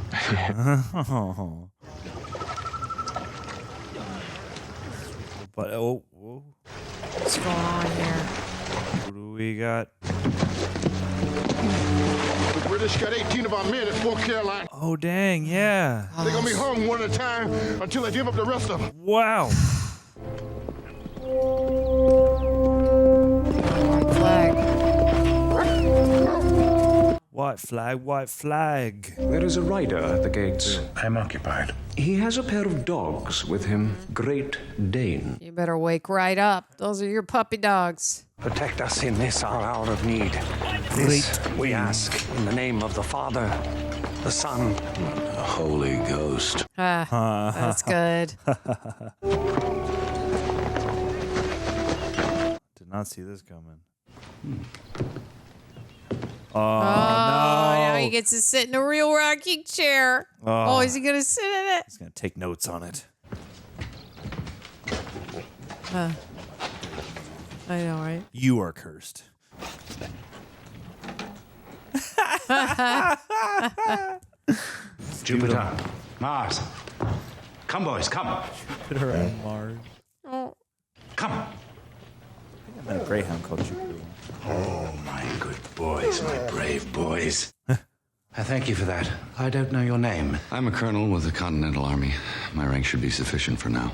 But What's going on here? What do we got? The British got 18 of our men at Fort Carolina. Oh, dang, yeah. They're gonna be hung one at a time until they give up the rest of them. Wow. White flag, white flag. There is a rider at the gates. I'm occupied. He has a pair of dogs with him, Great Dane. You better wake right up. Those are your puppy dogs. Protect us in this our hour of need. This we ask in the name of the Father, the Son, the Holy Ghost. That's good. Did not see this coming. Oh, no. Now he gets to sit in a real rocking chair. Oh, is he going to sit in it? He's going to take notes on it. I know, right? You are cursed. Jupiter, Mars. Come, boys, come. Jupiter and Mars. Oh. Come. I met a greyhound called Jupiter. Oh, my good boys, my brave boys. I thank you for that. I don't know your name. I'm a colonel with the Continental Army. My rank should be sufficient for now.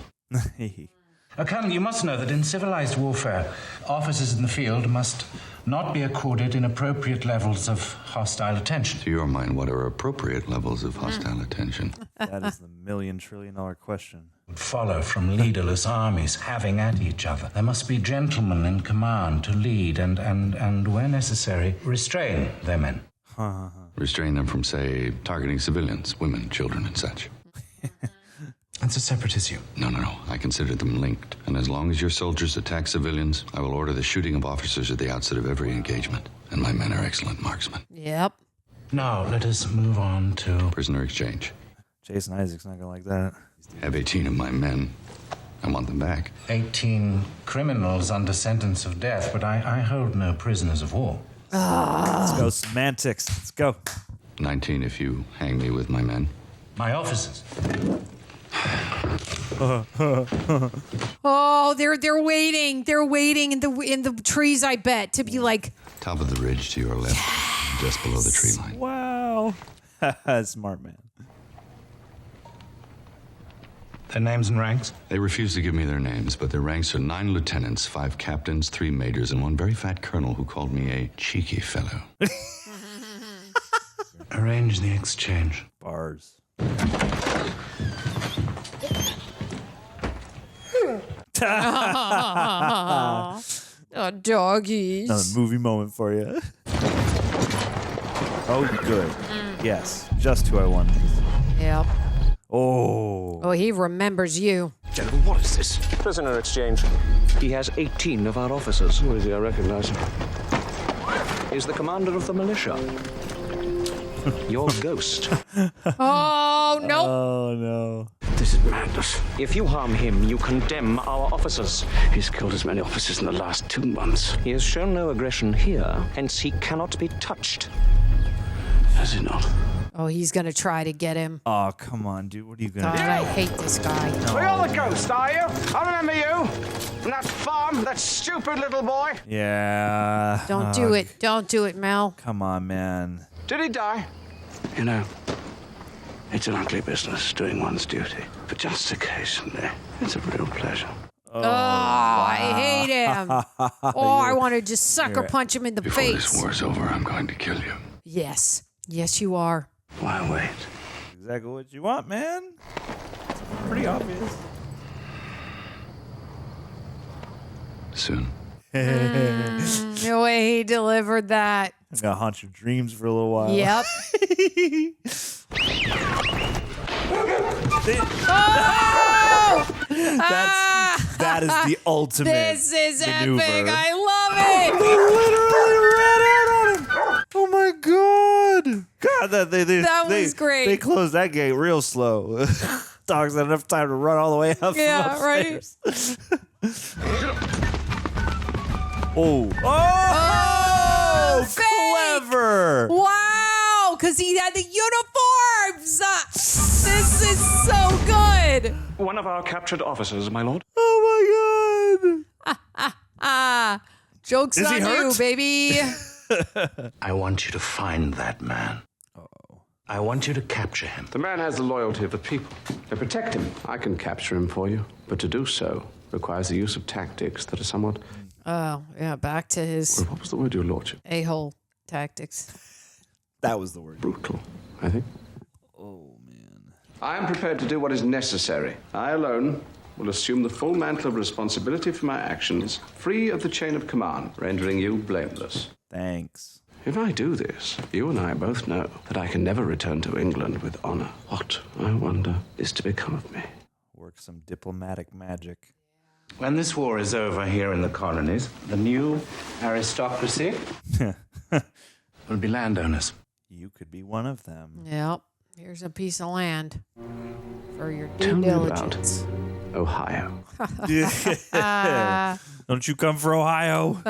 Colonel, you must know that in civilized warfare, officers in the field must not be accorded inappropriate levels of hostile attention. To your mind, what are appropriate levels of hostile attention? That is the $1 million-trillion question. Follow from leaderless armies having at each other. There must be gentlemen in command to lead and where necessary, restrain their men. Restrain them from, say, targeting civilians, women, children, and such. That's a separate issue. No. I consider them linked. And as long as your soldiers attack civilians, I will order the shooting of officers at the outset of every engagement. And my men are excellent marksmen. Yep. Now, let us move on to prisoner exchange. Jason Isaac's not going to like that. I have 18 of my men. I want them back. 18 criminals under sentence of death, but I hold no prisoners of war. Let's go semantics. Let's go. 19 if you hang me with my men. My officers. Oh, they're waiting. They're waiting in the trees, I bet, to be like top of the ridge to your left, just below the tree line. Wow. Smart man. Their names and ranks? They refuse to give me their names, but their ranks are 9 lieutenants, 5 captains, 3 majors, and 1 very fat colonel who called me a cheeky fellow. Arrange the exchange. Bars. Oh, doggies. Another movie moment for you. Oh, good. Yes, just who I wanted. Yep. Oh, he remembers you. General, what is this? Prisoner exchange. He has 18 of our officers. Who is he? I recognize him. He's the commander of the militia. Your ghost. Oh, no. Oh, no. This is madness. If you harm him, you condemn our officers. He's killed as many officers in the last 2 months. He has shown no aggression here, hence he cannot be touched. Has he not? Oh, he's going to try to get him. Oh, come on, dude. What are you going to God, do? I hate this guy. No. You're the ghost, are you? I remember you. From that farm, that stupid little boy. Yeah. Don't do it. Don't do it, Mel. Come on, man. Did he die? You know, it's an ugly business doing one's duty. But just occasionally, it's a real pleasure. Oh, I hate him. I want to just sucker punch him in the Before face. this war's over, I'm going to kill you. Yes. Yes, you are. Why wait? Exactly what you want, man. It's pretty obvious. Soon. The way he delivered that. I'm going to haunt your dreams for a little while. Yep. That is the ultimate This is maneuver. epic. I love it. They literally ran out on him. Oh my god. God, That was great. They closed that gate real slow. Dogs had enough time to run all the way up from upstairs. Clever. Wow, because he had the uniforms. This is so good. One of our captured officers, my lord. Oh my god. Jokes Is he on hurt? you, baby. I want you to find that man. I want you to capture him. The man has the loyalty of the people. To protect him, I can capture him for you. But to do so requires the use of tactics that are somewhat... Oh, yeah, back to his What was the word, your lordship? a-hole tactics. That was the word. Brutal, I think. Oh, man. I am prepared to do what is necessary. I alone will assume the full mantle of responsibility for my actions, free of the chain of command, rendering you blameless. Thanks. If I do this, you and I both know that I can never return to England with honor. What, I wonder, is to become of me? Work some diplomatic magic. When this war is over here in the colonies, the new aristocracy will be landowners. You could be one of them. Yep. Here's a piece of land for your Tell due me about diligence. Ohio. Don't you come for Ohio?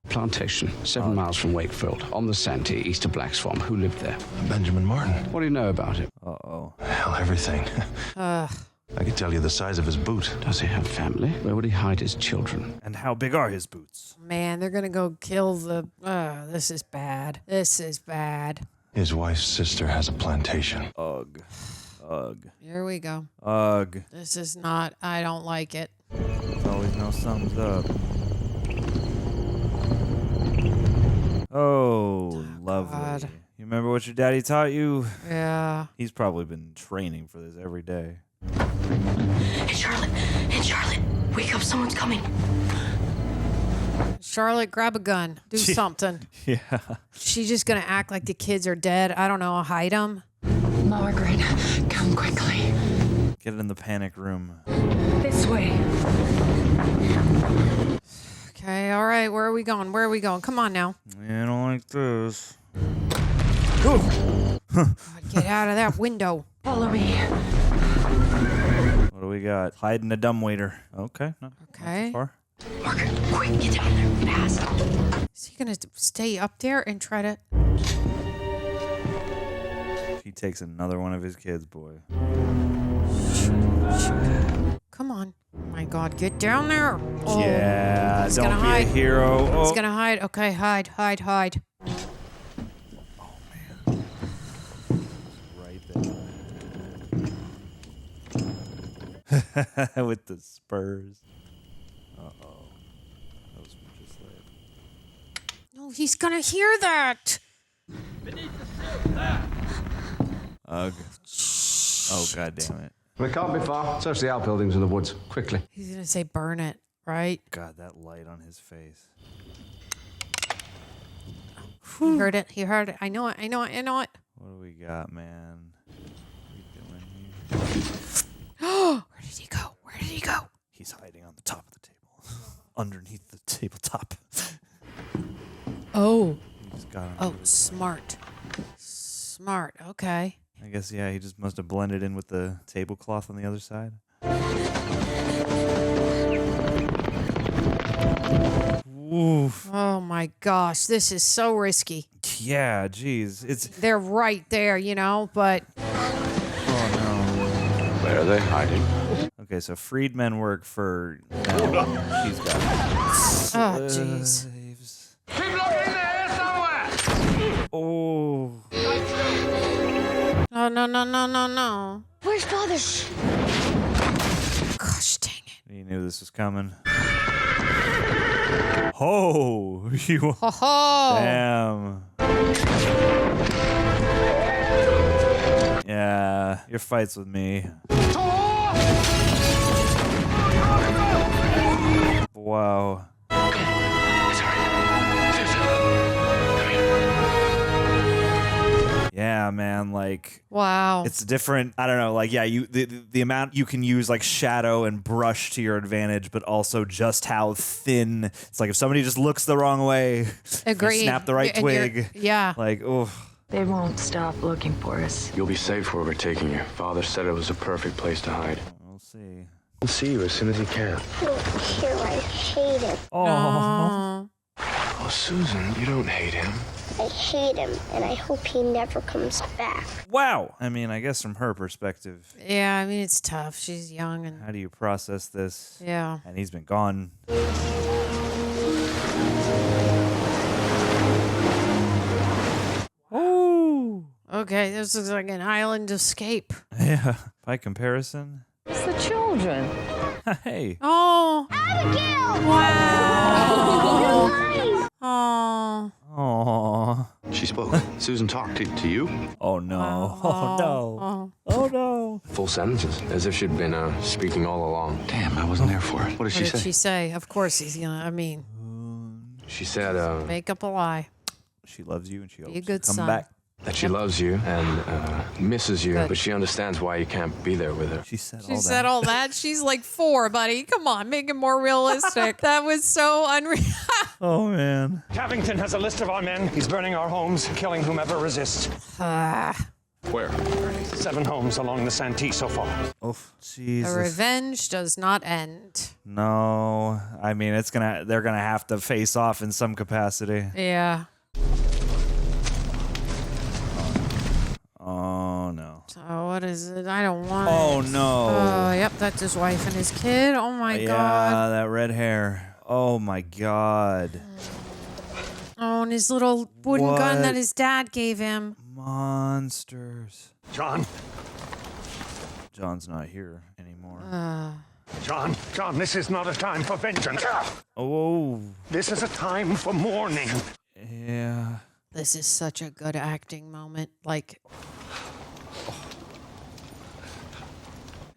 Plantation, 7 miles from Wakefield, on the Santee, east of Black's Farm. Who lived there? Benjamin Martin. What do you know about him? Uh-oh. Hell, everything. I could tell you the size of his boot. Does he have family? Where would he hide his children? And how big are his boots? Man, they're going to go kill the... this is bad. This is bad. His wife's sister has a plantation. Ugh. Ugh. Here we go. Ugh. This is not... I don't like it. There's always no thumbs up. Oh, lovely. God. You remember what your daddy taught you? Yeah. He's probably been training for this every day. Hey, Charlotte. Hey, Charlotte. Wake up. Someone's coming. Charlotte, grab a gun. Do something. Yeah. She's just going to act like the kids are dead. I don't know. Hide them. Margaret, come quickly. Get in the panic room. This way. Okay, all right. Where are we going? Where are we going? Come on now. I don't like this. God, get out of that window. Follow me. What do we got? Hide in a dumbwaiter. Okay. No, Okay. not too far. Margaret, quick, get down there. Fast. Is he going to stay up there and try to... He takes another one of his kids, boy. Come on. Oh my God, get down there. Oh, Yeah, he's don't gonna be hide. a hero. Oh. He's going to hide. Okay, hide. Right there. With the spurs. Uh-oh. Those were just like... No, he's going to hear that. Ugh. Oh, God damn it. We can't be far. Search the outbuildings in the woods, quickly. He's going to say burn it, right? God, that light on his face. He heard it. He heard it. I know it. What do we got, man? What are we doing here? Where did he go? He's hiding on the top of the table. Underneath the tabletop. Oh. He just got him. Oh, smart. Okay. I guess, yeah, he just must have blended in with the tablecloth on the other side. Oof. Oh my gosh, this is so risky. Yeah, geez. They're right there, but Oh, no. Where are they hiding? Okay, so freedmen work for... No, she's got oh jeez. Keep looking in there somewhere. Oh. No. Where's Father? Gosh dang it. He knew this was coming. Oh, you. Ho-ho. Damn. Yeah, your fight's with me. Wow. Yeah, man, like wow. It's different. I don't know, like yeah, the amount you can use like shadow and brush to your advantage, but also just how thin. It's like if somebody just looks the wrong way, Agree. snap the right twig. Yeah. Like, oh. They won't stop looking for us. You'll be safe where we're taking you. Father said it was a perfect place to hide. We'll see. He'll see you as soon as he can. Sure, I hate him. Oh. Oh, Susan, you don't hate him. I hate him, and I hope he never comes back. Wow. I mean, I guess from her perspective. Yeah, I mean, it's tough. She's young. And how do you process this? Yeah. And he's been gone. Oh. Okay, this looks like an island escape. Yeah. By comparison. It's the children. Hey. Oh. Abigail! Wow. Oh. Oh. She spoke. Susan talked to you? Oh, no. Oh, no. Oh, no. Full sentences, as if she'd been speaking all along. Damn, I wasn't there for it. What did she What say? did she say? Of course he's gonna. I mean, She said make up a lie. She loves you and she hopes Be a good to come son. back. that she loves you and misses you, Good. but she understands why you can't be there with her. She said She said all that. She's like 4, buddy. Come on, make it more realistic. That was so unreal. Oh, man. Tavington has a list of our men. He's burning our homes, killing whomever resists. Where? 7 homes along the Santee so far. Oh, Jesus. The revenge does not end. No. I mean, they're gonna have to face off in some capacity. Yeah. Oh, no. So what is it? I don't want Oh, it. no. Oh, yep, that's his wife and his kid. Oh my Yeah, God. that red hair. Oh, my God. Oh, and his little wooden What? gun that his dad gave him. Monsters. John. John's not here anymore. John, this is not a time for vengeance. Oh. This is a time for mourning. Yeah. This is such a good acting moment. Like,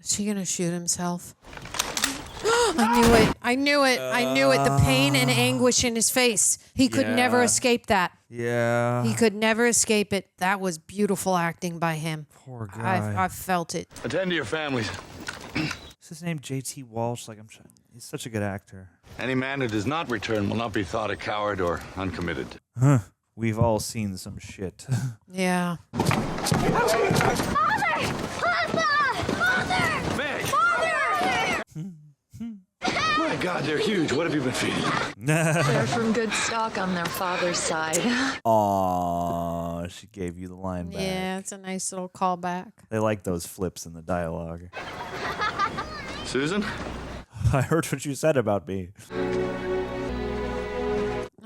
is he gonna shoot himself? I knew it. I knew it. I knew it. The pain and anguish in his face. He could never Yeah. escape that. Yeah. He could never escape it. That was beautiful acting by him. Poor guy. I felt it. Attend to your families. Is his name J.T. Walsh? Like, he's such a good actor. Any man who does not return will not be thought a coward or uncommitted. Huh. We've all seen some shit. Yeah. Father! Father! Meg! Father! My God, they're huge. What have you been feeding? They're from good stock on their father's side. Aw, she gave you the line back. Yeah, it's a nice little callback. They like those flips in the dialogue. Susan? I heard what you said about me.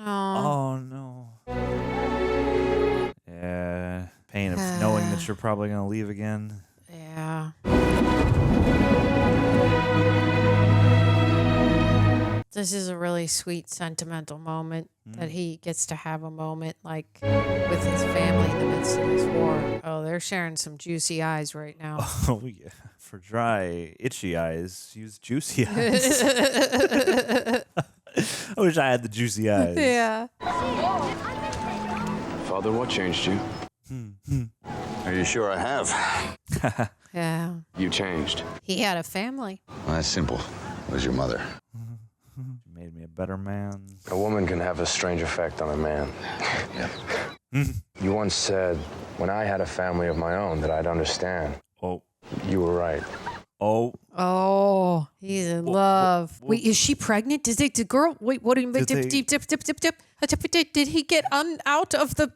Oh no. Yeah. Pain of knowing that you're probably going to leave again. Yeah. This is a really sweet, sentimental moment that he gets to have a moment like with his family in the midst of this war. Oh, they're sharing some juicy eyes right now. Oh, yeah. For dry, itchy eyes, use juicy eyes. I wish I had the juicy eyes. Yeah. Father, what changed you? Are you sure I have? Yeah. You changed. He had a family. Well, that's simple. Was your mother? You made me a better man. A woman can have a strange effect on a man. You once said, when I had a family of my own, that I'd understand. Oh. You were right. Oh. Oh, he's in love. Wait, is she pregnant? Did the girl? Wait, what? Did he get out of the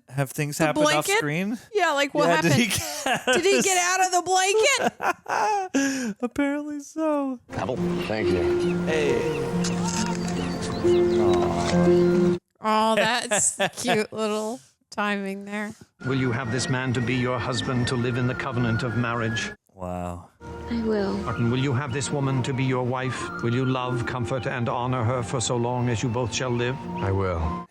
Have things the happen off blanket? screen? Yeah, like what Yeah, happened? Did he get out of the blanket? Apparently so. Apple. Thank you. Hey. Oh, that's cute little timing there. Will you have this man to be your husband, to live in the covenant of marriage? Wow. I will. Martin, will you have this woman to be your wife? Will you love, comfort, and honor her for so long as you both shall live? I will.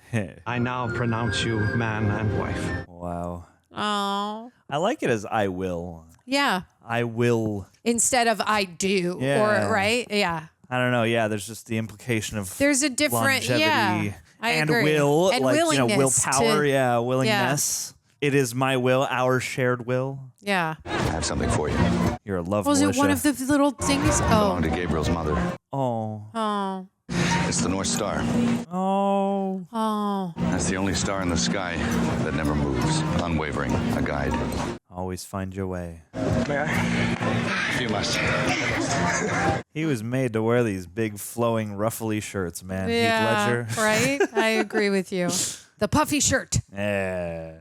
I now pronounce you man and wife. Wow. Oh. I like it as I will. Yeah. I will. Instead of I do. Yeah. Or, right? Yeah. I don't know. Yeah, there's just the implication of There's a different, longevity yeah. I and agree. will, And like willingness willpower. to- Willingness. It is my will, our shared will. Yeah. I have something for you. You're a love Was militia. it one of the little things? Oh. Belonged to Gabriel's mother. Oh. Oh. It's the North Star. Oh. Oh. That's the only star in the sky that never moves. Unwavering. A guide. Always find your way. May I? You must. He was made to wear these big flowing ruffly shirts, man. Yeah, Heath Ledger. right? I agree with you. The puffy shirt. Yeah.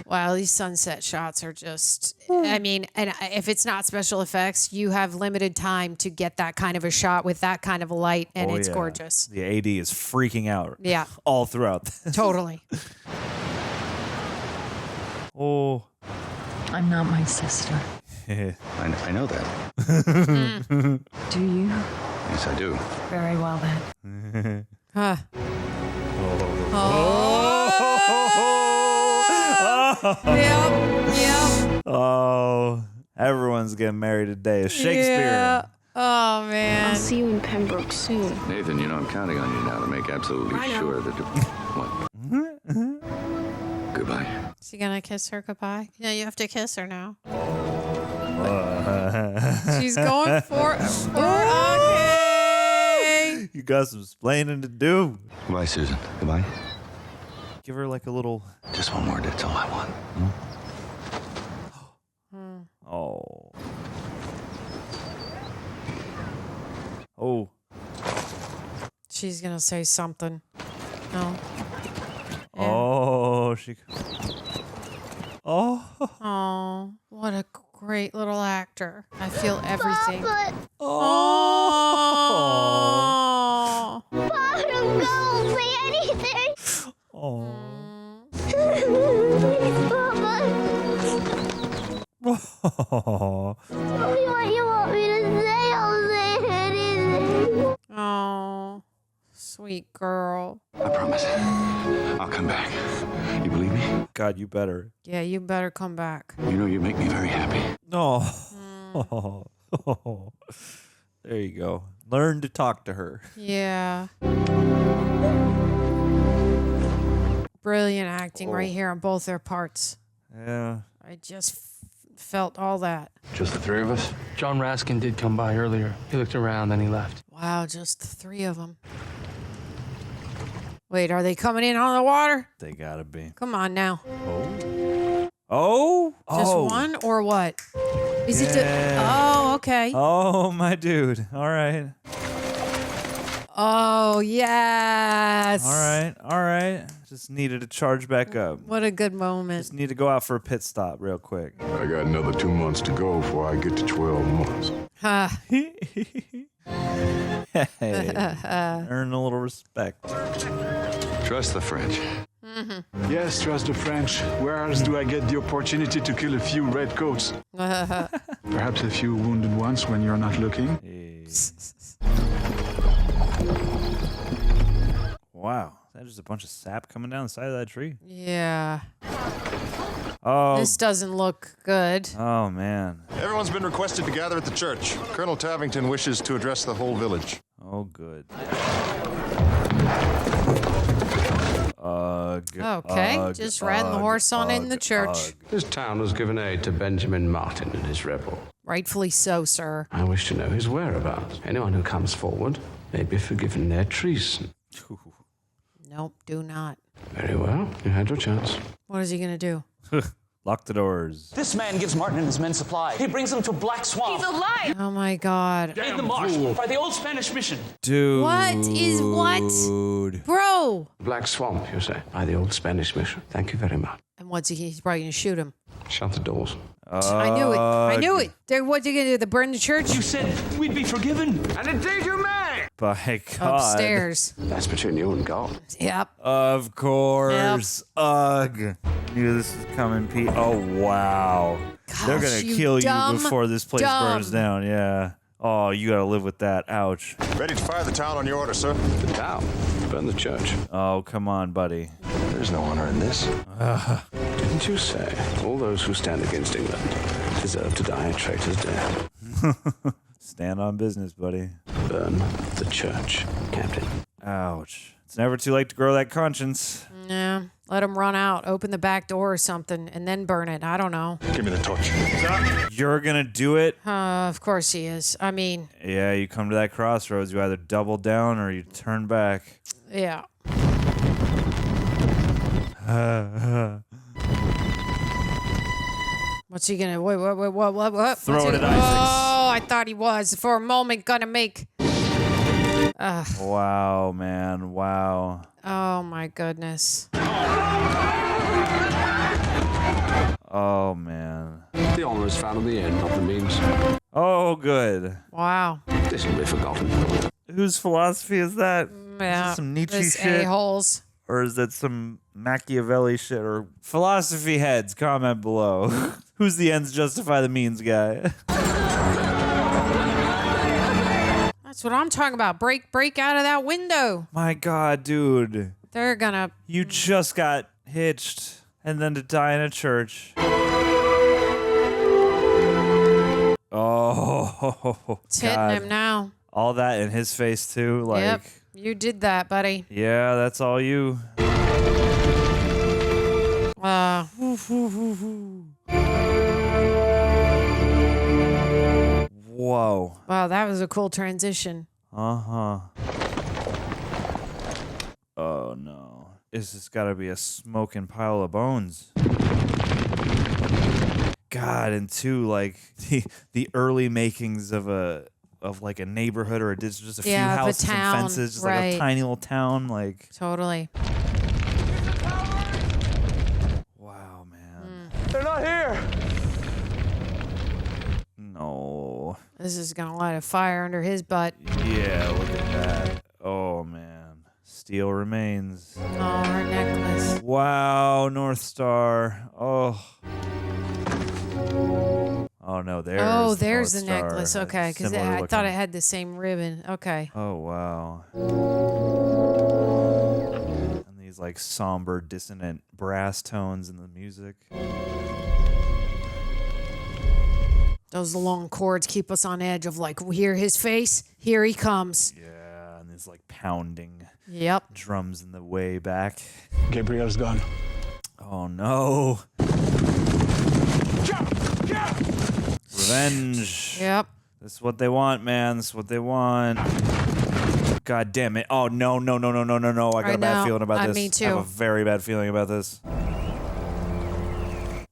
Wow, these sunset shots are just, I mean, and if it's not special effects, you have limited time to get that kind of a shot with that kind of a light, and it's gorgeous. The AD is freaking out. Yeah. All throughout this. Totally. Oh. I'm not my sister. I know that. Do you? Yes, I do. Very well then. Huh. Yep. Oh, everyone's getting married today. Shakespeare. Yeah. Oh, man. I'll see you in Pembroke soon. Nathan, you know I'm counting on you now to make absolutely sure that... What? Goodbye. Is he going to kiss her goodbye? No, you have to kiss her now. She's going for okay. You got some explaining to do. Goodbye, Susan. Goodbye. Give her like a little... Just one word, that's all I want. Oh. Oh. She's going to say something. No. Oh, she... Oh. Oh, what a great little actor. I feel everything. Oh. Papa, don't say anything. Oh. Oh. Tell me what you want me to say. I'll say anything. Oh, sweet girl. I promise. I'll come back. You believe me? God, you better. Yeah, you better come back. You know you make me very happy. No. There you go. Learn to talk to her. Yeah. Brilliant acting right here on both their parts. Yeah. I just felt all that. Just the three of us? John Raskin did come by earlier. He looked around, then he left. Wow, just the three of them. Wait, are they coming in on the water? They gotta be. Come on now. Oh? Just one or what? Is it? Oh, okay. Oh, my dude. All right. Oh, yes. All right. Just needed to charge back up. What a good moment. Just need to go out for a pit stop real quick. I got another 2 months to go before I get to 12 months. Ha. Hey, earn a little respect. Trust the French. Mm-hmm. Yes, trust the French. Where else do I get the opportunity to kill a few redcoats? Perhaps a few wounded ones when you're not looking. Wow. Is that just a bunch of sap coming down the side of that tree? Yeah. Oh. This doesn't look good. Oh, man. Everyone's been requested to gather at the church. Colonel Tavington wishes to address the whole village. Oh, good. Okay, just riding the horse on in the church. This town was given aid to Benjamin Martin and his rebel. Rightfully so, sir. I wish to know his whereabouts. Anyone who comes forward may be forgiven their treason. Nope, do not. Very well, you had your chance. What is he going to do? Lock the doors. This man gives Martin and his men supply. He brings them to Black Swamp. He's alive! Oh, my God. In the marsh by the old Spanish mission. Dude. What is what? Bro. Black Swamp, you say, by the old Spanish mission. Thank you very much. And what's he? He's probably going to shoot him. Shut the doors. I knew it. I knew it. What's he going to do? They burn the church? You said we'd be forgiven. And indeed you may. By God. Upstairs. That's between you and God. Yep. Of course. Yep. Ugh. Knew this was coming, Pete. Oh, wow. Gosh, they're going to kill you before this place burns down. Yeah. Oh, you got to live with that. Ouch. Ready to fire the town on your order, sir. The town? Burn the church. Oh, come on, buddy. There's no honor in this. Didn't you say all those who stand against England deserve to die a traitor's death? Stand on business, buddy. Burn the church, Captain. Ouch. It's never too late to grow that conscience. Yeah. Let him run out, open the back door or something, and then burn it. I don't know. Give me the torch. You're going to do it? Of course he is. I mean... Yeah, you come to that crossroads. You either double down or you turn back. Yeah. What's he gonna? What? Throw it at Isaacs. Oh, I thought he was for a moment gonna make. Wow, man. Wow. Oh my goodness. Oh man. The honor is found in the end, not the means. Oh, good. Wow. This will be forgotten. Whose philosophy is that? Yeah. Is this some Nietzsche This shit? a-holes. Or is that some Machiavelli shit? Or philosophy heads, comment below. Who's the ends justify the means guy? That's what I'm talking about. Break out of that window. My God, dude. They're gonna. You just got hitched and then to die in a church. Oh, It's hitting God. him now. All that in his face too. Like, Yep. You did that, buddy. yeah, that's all you. Whoa. Wow, that was a cool transition. Uh-huh. Oh no. This has gotta be a smoking pile of bones. God, and two, like the early makings of like a neighborhood or just a few Yeah, of a houses town, and fences, just like right. a tiny little town, like Totally. wow, man. They're not here. No. This is gonna light a fire under his butt. Yeah, look at that. Oh man. Steel remains. Oh, her necklace. Wow, North Star. Oh. Oh no, there's the North Star. necklace. Okay, because Similar I thought looking. it had the same ribbon. Okay. Oh wow. And these like somber, dissonant brass tones in the music. Those long chords keep us on edge of like, we hear his face, here he comes. Yeah, and these like pounding Yep. drums in the way back. Gabriel's gone. Oh no. Revenge. Yep. That's what they want, man. That's what they want. God damn it. Oh, no. I got I a bad know. feeling about this. Me I too. have a very bad feeling about this.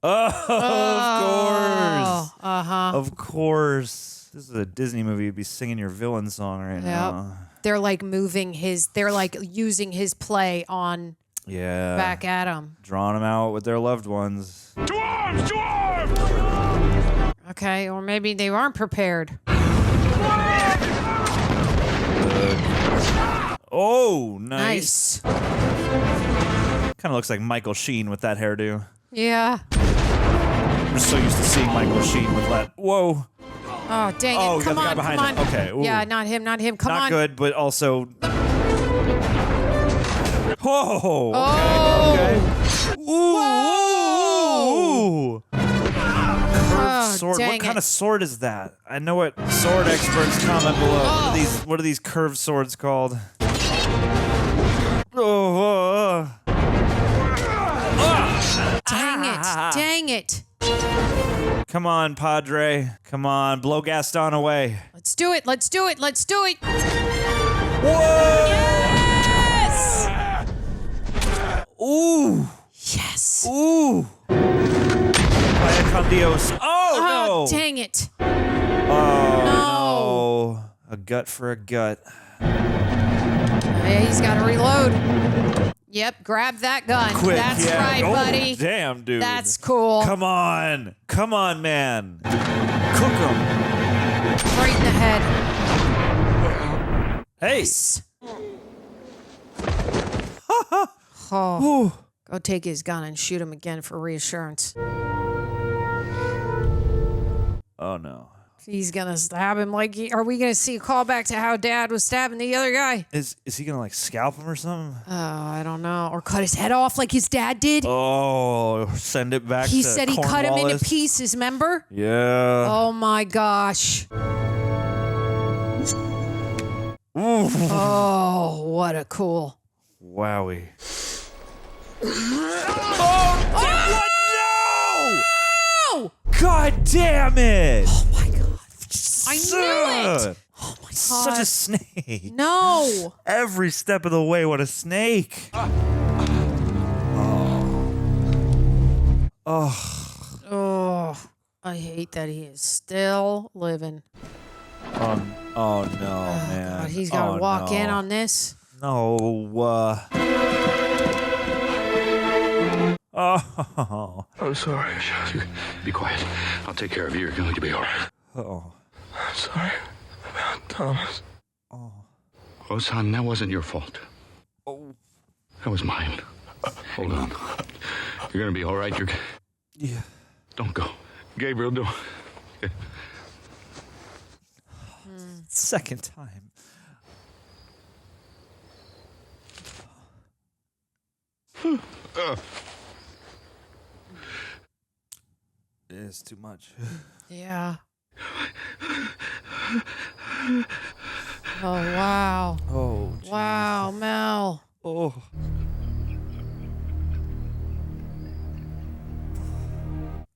Oh, of course. Uh-huh. Of course. This is a Disney movie. You'd be singing your villain song right now. They're like they're like using his play on Yeah. back at him. Drawing them out with their loved ones. To arms! To arms! Okay, or maybe they aren't prepared. Oh, nice. Kind of looks like Michael Sheen with that hairdo. Yeah. We're so used to seeing Michael Sheen with that. Whoa. Oh, dang it. Oh, you got Come the guy on, behind come him. on. Okay, ooh. Yeah, not him. Come Not on. good, but also. Whoa. Oh. Okay. Ooh. Curved sword. dang What kind it. of sword is that? I know what sword experts comment below. What are these curved swords called? Oh. Dang it. Come on, Padre. Come on, blow Gaston away. Let's do it. Whoa! Yes! Ooh! Yes! Ooh! Vaya con Dios. Oh, no! Dang it. Oh, no. A gut for a gut. Yeah, he's got to reload. Yep, grab that gun. Quick, That's yeah. right, Oh, buddy. Damn, dude. That's cool. Come on, man. Cook him. Right in the head. Hey. Yes. Oh. Go take his gun and shoot him again for reassurance. Oh no. He's gonna stab him like. Are we gonna see a callback to how Dad was stabbing the other guy? Is he gonna like scalp him or something? Oh, I don't know. Or cut his head off like his dad did. Oh, send it back. He to said he cut him into Cornwallis. pieces. Remember? Yeah. Oh my gosh. Ooh. Oh, what a cool. Wowie. Oh! God damn it! Oh my god. I knew it! Oh my god. Such a snake. No! Every step of the way, what a snake. Oh. Oh. I hate that he is still living. Oh no, man. God, he's got to walk in on this. No. Oh. I'm sorry. Be quiet. I'll take care of you. You're going to be all right. Oh. I'm sorry about Thomas. Oh, son, that wasn't your fault. Oh. That was mine. Hold on. You're going to be all right. Yeah. Don't go. Gabriel, don't. Okay. Second time. It's too much. Yeah. Oh, wow. Oh, geez. Wow, Mel. Oh.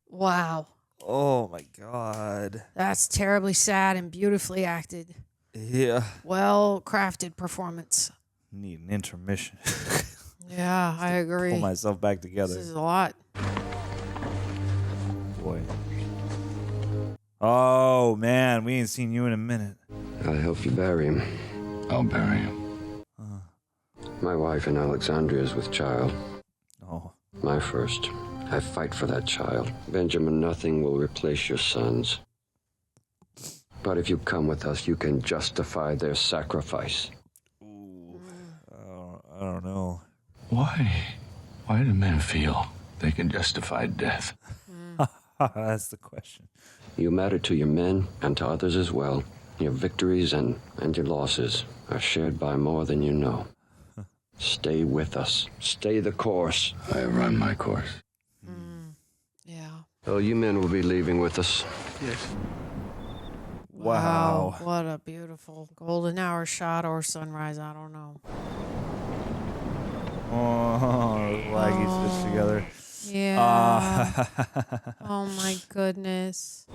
Wow. Oh, my God. That's terribly sad and beautifully acted. Yeah. Well crafted performance. Need an intermission. Yeah, I agree. Pull myself back together. This is a lot. Boy. Oh, man. We ain't seen you in a minute. I'll help you bury him. I'll bury him. My wife in Alexandria is with child. Oh. My first. I fight for that child. Benjamin, nothing will replace your sons. But if you come with us, you can justify their sacrifice. Ooh. I don't know. Why? Why do men feel they can justify death? That's the question. You matter to your men and to others as well. Your victories and your losses are shared by more than you know. Stay with us. Stay the course. I have run my course. Yeah. Oh, you men will be leaving with us. Yes. Wow. What a beautiful golden hour shot or sunrise. I don't know. Oh, laggy stitched together. Yeah. Oh, my goodness.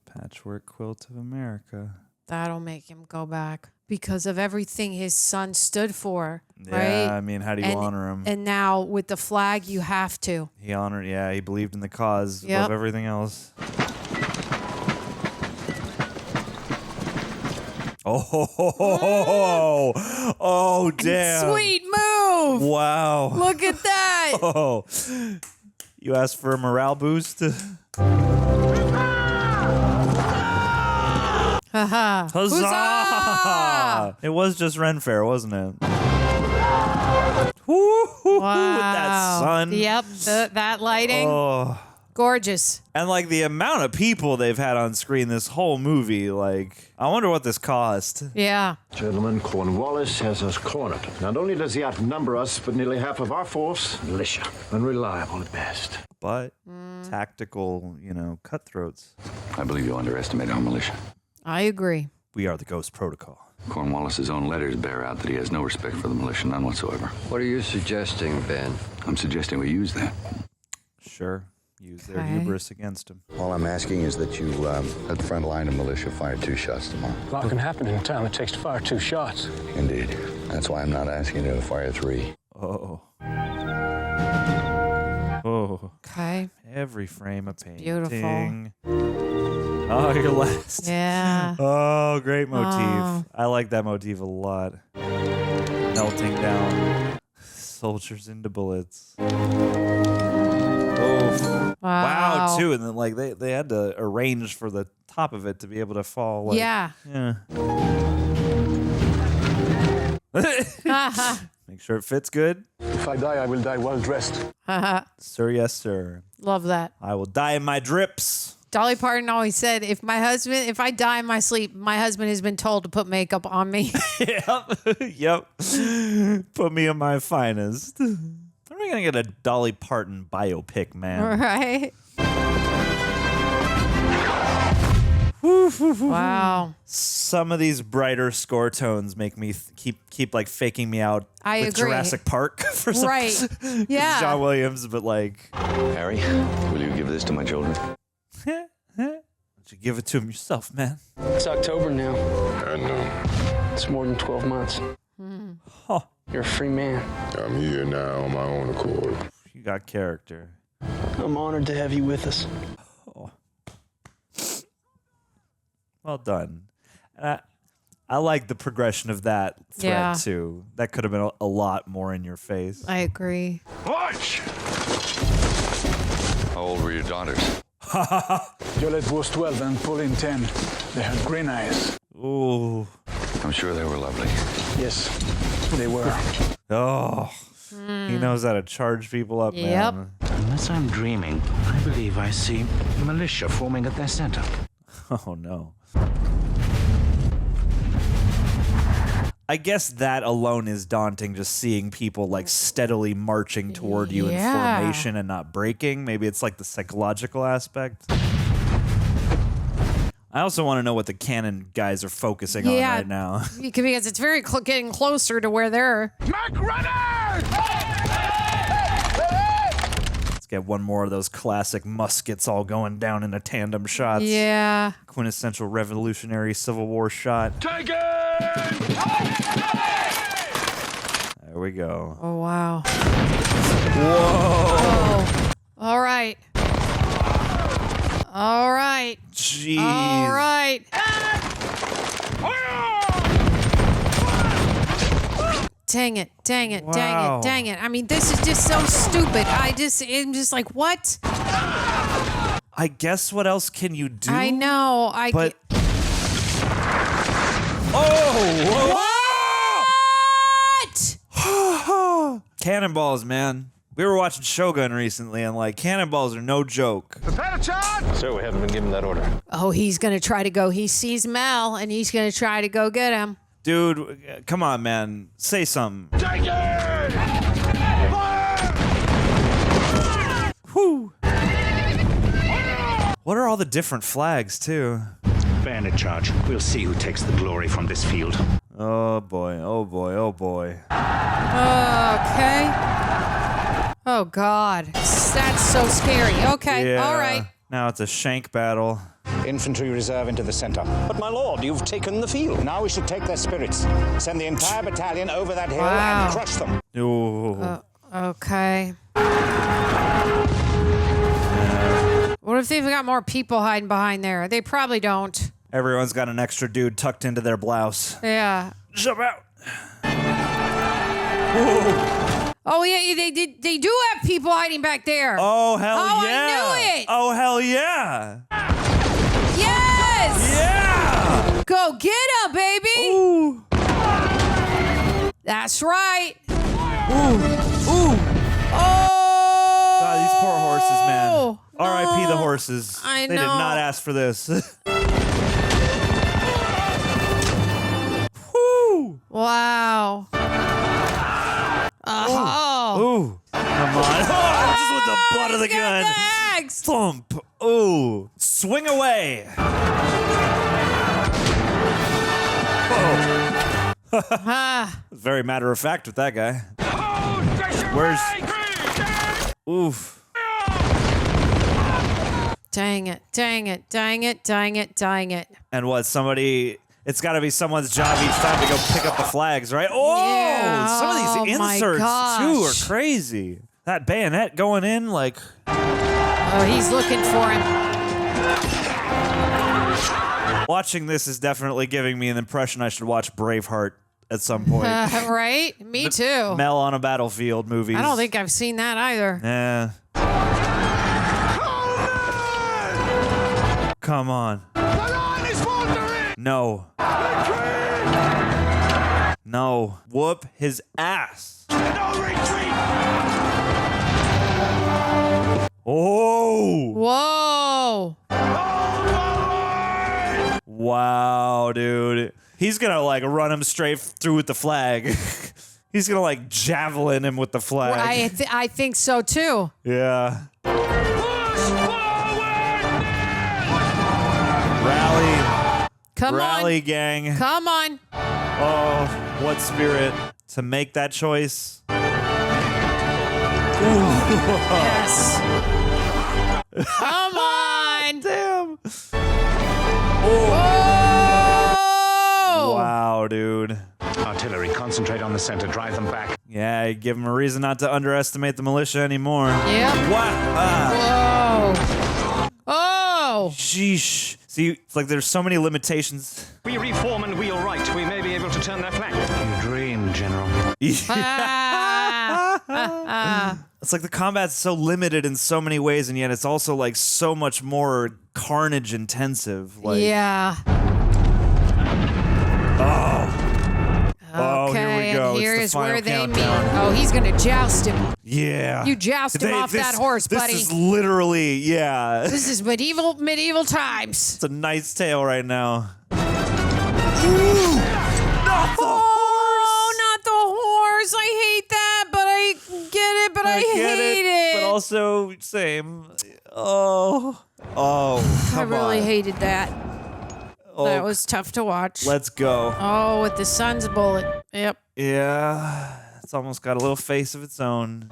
Patchwork quilt of America. That'll make him go back because of everything his son stood for, Yeah, right? I mean, how do you honor him? And now with the flag, you have to. He honored, he believed in the cause above everything else. Oh, damn. Sweet move. Wow. Look at that. Oh, you asked for a morale boost? Huzzah! Huzzah! It was just Ren Fair, wasn't it? Woo-hoo-hoo, Wow. with that sun. Yep, that lighting. Oh. Gorgeous. And like the amount of people they've had on screen this whole movie, like, I wonder what this cost. Yeah. Gentlemen, Cornwallis has us cornered. Not only does he outnumber us, but nearly half of our force, militia. Unreliable at best. But tactical, cutthroats. I believe you underestimate our militia. I agree. We are the Ghost Protocol. Cornwallis's own letters bear out that he has no respect for the militia, none whatsoever. What are you suggesting, Ben? I'm suggesting we use that. Sure. Use their hubris against him. All I'm asking is that you, at the front line of militia, fire 2 shots tomorrow. A lot can happen in a town that takes to fire 2 shots. Indeed. That's why I'm not asking you to fire 3. Oh. Oh. Okay. Every frame of painting. Beautiful. Oh, your last. Yeah. Oh, great motif. Oh. I like that motif a lot. Melting down soldiers into bullets. Oh. Wow, too. And then like they had to arrange for the top of it to be able to fall. Like, Yeah. Make sure it fits good. If I die, I will die well dressed. Sir, yes, sir. Love that. I will die in my drips. Dolly Parton always said, if I die in my sleep, my husband has been told to put makeup on me. Yep. Put me in my finest. When are we going to get a Dolly Parton biopic, man? Right? Wow. Some of these brighter score tones make me keep like faking me out I with agree. Jurassic Park for some Right. Yeah. John Williams, but like Harry, will you give this to my children? why don't you give it to him yourself, man? It's October now. I know. It's more than 12 months. Huh. You're a free man. I'm here now on my own accord. You got character. I'm honored to have you with us. Oh. Well done. I like the progression of that thread, too. That could have been a lot more in your face. I agree. Watch! How old were your daughters? Violet was 12 and Pauline 10. They had green eyes. Ooh. I'm sure they were lovely. Yes, they were. Oh. He knows how to charge people up, man. Unless I'm dreaming, I believe I see militia forming at their center. Oh, no. I guess that alone is daunting, just seeing people like steadily marching toward you in formation and not breaking. Maybe it's like the psychological aspect. I also want to know what the cannon guys are focusing on right now. Because it's very getting closer to where they're... Let's get one more of those classic muskets all going down into tandem shots. Yeah. Quintessential Revolutionary Civil War shot. Take it! There we go. Oh, wow. Whoa. Oh. All right. All right. Jeez. All right. Dang it. Dang it. Dang it. Dang it. I mean, this is just so stupid. I'm just like, what? I guess what else can you do? I know. But... Oh! What? Cannonballs, man. We were watching Shogun recently, and like cannonballs are no joke. Prepare a charge! Sir, we haven't been given that order. Oh, he's gonna try to go. He sees Mel, and he's gonna try to go get him. Dude, come on, man. Say something. Take it! Whew. What are all the different flags, too? Bayonet charge. We'll see who takes the glory from this field. Oh, boy. Oh, boy. Oh, boy. Okay. Oh, God. That's so scary. Okay. Yeah. All right. Now it's a shank battle. Infantry reserve into the center. But my lord, you've taken the field. Now we should take their spirits. Send the entire battalion over that hill Wow. and crush them. Ooh. Okay. What if they've got more people hiding behind there? They probably don't. Everyone's got an extra dude tucked into their blouse. Yeah. Jump out. Oh, yeah, they do have people hiding back there. Oh, hell yeah. yeah. I knew it. Oh, hell yeah. Yes. Yeah. Go get him, baby. Ooh. That's right. Ooh. Ooh. Oh. God, these poor horses, man. R.I.P. the horses. I They did know. not ask for this. Woo. Wow. Oh. Ooh. Come on. Oh, just with the butt of the gun. Bags. Thump. Ooh. Swing away. Ah. Very matter of fact with that guy. Where's... Oof. Dang it. Dang it. Dang it. Dang it. Dang it. And what, somebody... It's got to be someone's job each time to go pick up the flags, right? Oh! Yeah. Some of these my inserts, too, gosh. are crazy. That bayonet going in, like... Oh, he's looking for him. Watching this is definitely giving me an impression I should watch Braveheart at some point. Right? Me too. Mel on a Battlefield movies. I don't think I've seen that either. Yeah. Come on. No. No. Whoop his ass. Oh. Whoa. Wow, dude. He's gonna like run him straight through with the flag. He's gonna like javelin him with the flag. I think so too. Yeah. Rally. Come Rally on. gang. Come on. Oh, what spirit to make that choice. Yes. Come on. Damn. Whoa. Wow, dude. Artillery, concentrate on the center. Drive them back. Yeah, give them a reason not to underestimate the militia anymore. Yep. Wow. Whoa. Oh. Sheesh. See, it's like there's so many limitations. We reform and wheel right. We may be able to turn their flank. You dream, General. It's like the combat's so limited in so many ways, and yet it's also like so much more carnage intensive. Like, yeah. Oh, Okay, here we go. and here It's is the final where they countdown. meet. Oh, he's gonna joust him. Yeah. You joust him off that horse, buddy. This is literally, yeah. This is medieval times. It's a knight's tale right now. Not the horse. I hate that, but I get it, but I hate it. But also, same. Oh, I really on. hated that. Oh, That was tough to watch. Let's go. Oh, with the sun's bullet. Yep. Yeah, it's almost got a little face of its own.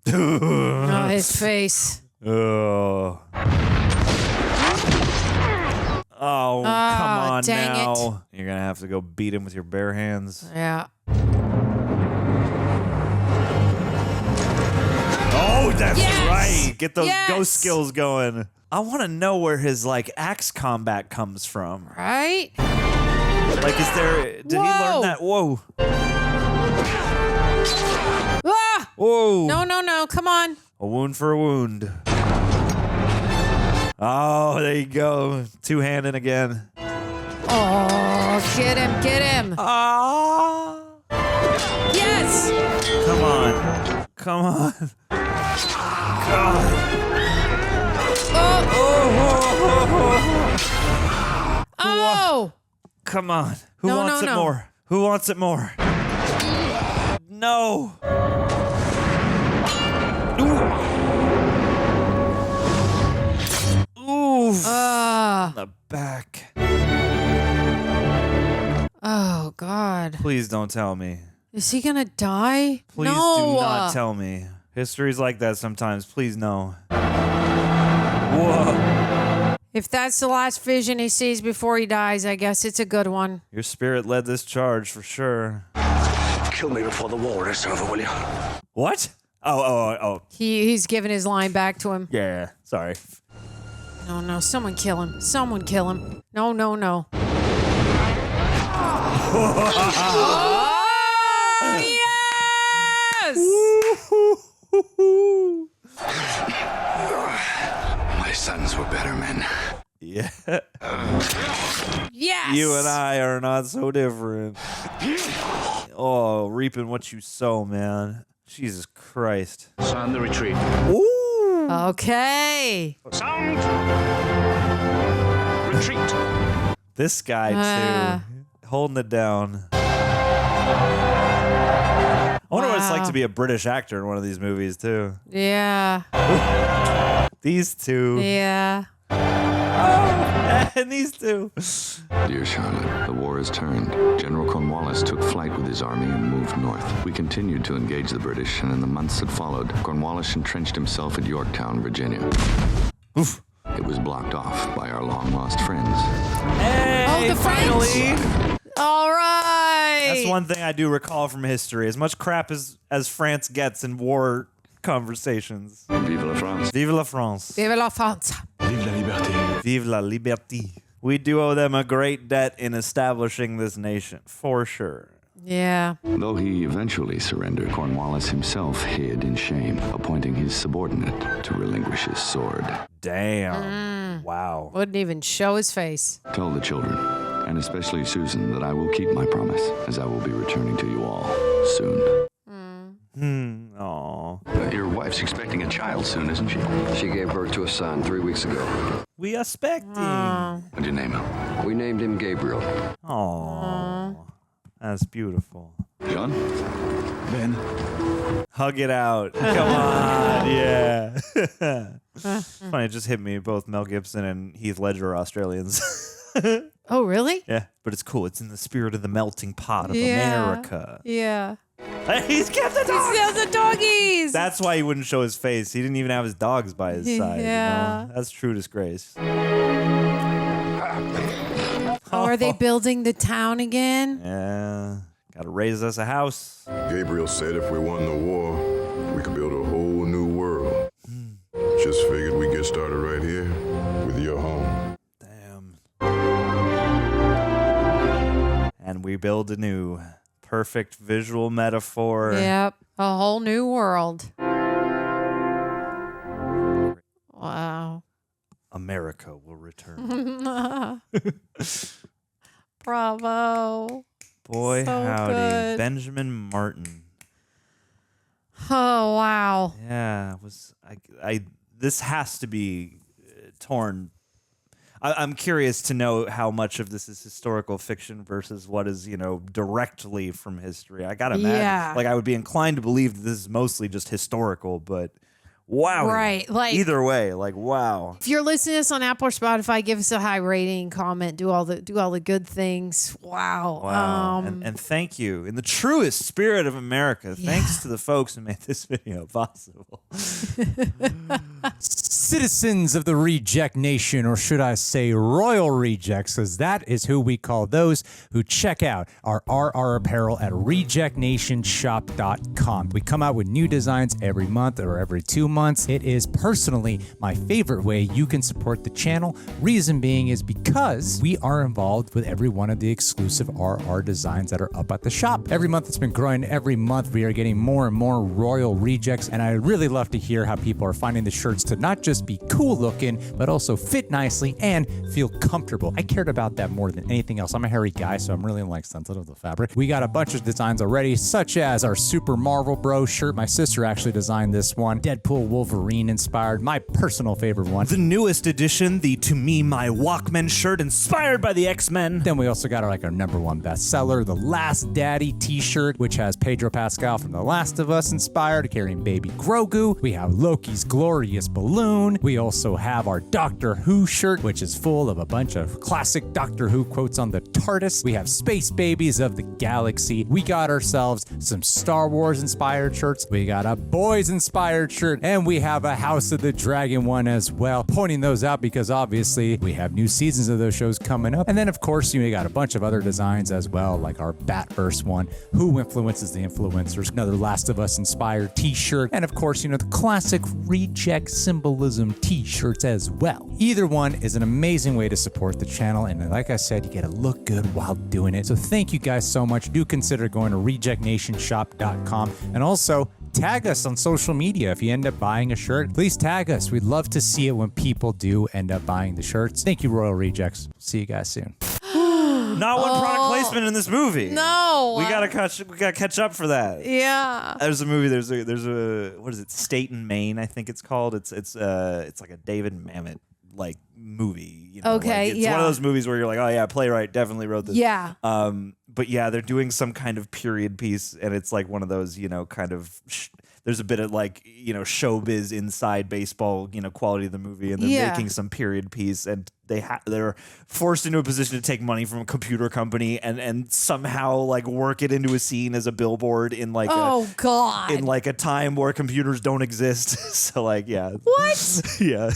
Oh, his face. Oh. Oh, come on dang now. You're going to have to go beat him with your bare hands. Yeah. Oh, that's Yes! right. Get those Yes! ghost skills going. I want to know where his like axe combat comes from. Right? Like, is there? Did he learn that? Whoa! Ah! Whoa! No. Come on. A wound for a wound. Oh, there you go. Two-handed again. Oh, get him. Ah! Yes. Come on. God. Oh. Come on. Who No, wants no, it no. more? Who wants it more? No. Ooh. On the back. Oh, God. Please don't tell me. Is he gonna die? Please no. do not tell me. History's like that sometimes. Please no. Whoa. If that's the last vision he sees before he dies, I guess it's a good one. Your spirit led this charge for sure. Kill me before the war is over, will you? What? Oh. He's giving his line back to him. Yeah, sorry. No. Someone kill him. No. Oh, yes! My sons were better men. Yeah. Yes! You and I are not so different. Oh, reaping what you sow, man. Jesus Christ. Sound the retreat. Ooh. Okay. Sound! Retreat. This guy, too. Holding it down. I wonder what it's like to be a British actor in one of these movies, too. Yeah. These two. Yeah. Oh, and these two. Dear Charlotte, the war has turned. General Cornwallis took flight with his army and moved north. We continued to engage the British, and in the months that followed, Cornwallis entrenched himself at Yorktown, Virginia. Oof. It was blocked off by our long-lost friends. Hey, the finally. French. All right. That's one thing I do recall from history. As much crap as France gets in war conversations. Vive la France. Vive la France. Vive la France. Vive la liberté. Vive la liberté. We do owe them a great debt in establishing this nation, for sure. Yeah. Though he eventually surrendered, Cornwallis himself hid in shame, appointing his subordinate to relinquish his sword. Damn. Wow. Wouldn't even show his face. Tell the children, and especially Susan, that I will keep my promise, as I will be returning to you all soon. Aw. Your wife's expecting a child soon, isn't she? She gave birth to a son 3 weeks ago. We expecting. What'd you name him? We named him Gabriel. Aw. That's beautiful. John? Ben. Hug it out. Come on. Yeah. Funny, it just hit me. Both Mel Gibson and Heath Ledger are Australians. Oh, really? Yeah, but it's cool. It's in the spirit of the melting pot of America. Yeah. Hey, he's kept the dogs. He steals the doggies. That's why he wouldn't show his face. He didn't even have his dogs by his side. Yeah. You know? That's true disgrace. Oh, are they building the town again? Yeah. Got to raise us a house. Gabriel said if we won the war, we could build a whole new world. Just figured we'd get started right here with your home. And we build a new perfect visual metaphor. Yep. A whole new world. Wow. America will return. Bravo. Boy, So howdy. good. Benjamin Martin. Oh, wow. Yeah, this has to be torn. I'm curious to know how much of this is historical fiction versus what is, directly from history. I gotta imagine. Yeah. Like, I would be inclined to believe that this is mostly just historical, but wow. Right. Like, either way, wow. if you're listening to us on Apple or Spotify, give us a high rating, comment, do all the good things. Wow. Wow. And thank you. In the truest spirit of America, thanks to the folks who made this video possible. Citizens of the Reject Nation, or should I say Royal Rejects, because that is who we call those who check out our RR apparel at rejectnationshop.com. We come out with new designs every month or every 2 months. It is personally my favorite way you can support the channel. Reason being is because we are involved with every one of the exclusive RR designs that are up at the shop. Every month it's been growing. Every month we are getting more and more Royal Rejects, and I really love to hear how people are finding the shirts to not just be cool looking, but also fit nicely and feel comfortable. I cared about that more than anything else. I'm a hairy guy, so I'm really sensitive to fabric. We got a bunch of designs already, such as our Super Marvel Bros shirt. My sister actually designed this one. Deadpool Wolverine inspired, my personal favorite one. The newest edition, the To Me My Walkman shirt inspired by the X-Men. Then we also got our #1 bestseller, the Last Daddy t-shirt, which has Pedro Pascal from The Last of Us inspired, carrying baby Grogu. We have Loki's Glorious Balloon. We also have our Doctor Who shirt, which is full of a bunch of classic Doctor Who quotes on the TARDIS. We have Space Babies of the Galaxy. We got ourselves some Star Wars inspired shirts. We got a Boys inspired shirt, and we have a House of the Dragon one as well. Pointing those out because obviously we have new seasons of those shows coming up. And then of course, we got a bunch of other designs as well, like our Batverse one, Who Influences the Influencers, another Last of Us inspired t-shirt, and of course, the classic Reject Symbolism t-shirts as well. Either one is an amazing way to support the channel, and like I said, you get to look good while doing it. So thank you guys so much. Do consider going to rejectnationshop.com, and also tag us on social media. If you end up buying a shirt, please tag us. We'd love to see it when people do end up buying the shirts. Thank you, Royal Rejects. See you guys soon. Not one product placement in this movie. No. We gotta catch up for that. Yeah. There's a movie. There's a what is it? State and Maine, I think it's called. It's like a David Mamet movie. Okay. It's one of those movies where you're like, oh yeah, playwright definitely wrote this. Yeah. But yeah, they're doing some kind of period piece, and it's like one of those, kind of. There's a bit of showbiz inside baseball, quality of the movie, and they're making some period piece, and they're forced into a position to take money from a computer company and somehow work it into a scene as a billboard in God, in a time where computers don't exist. So yeah. What? Yeah.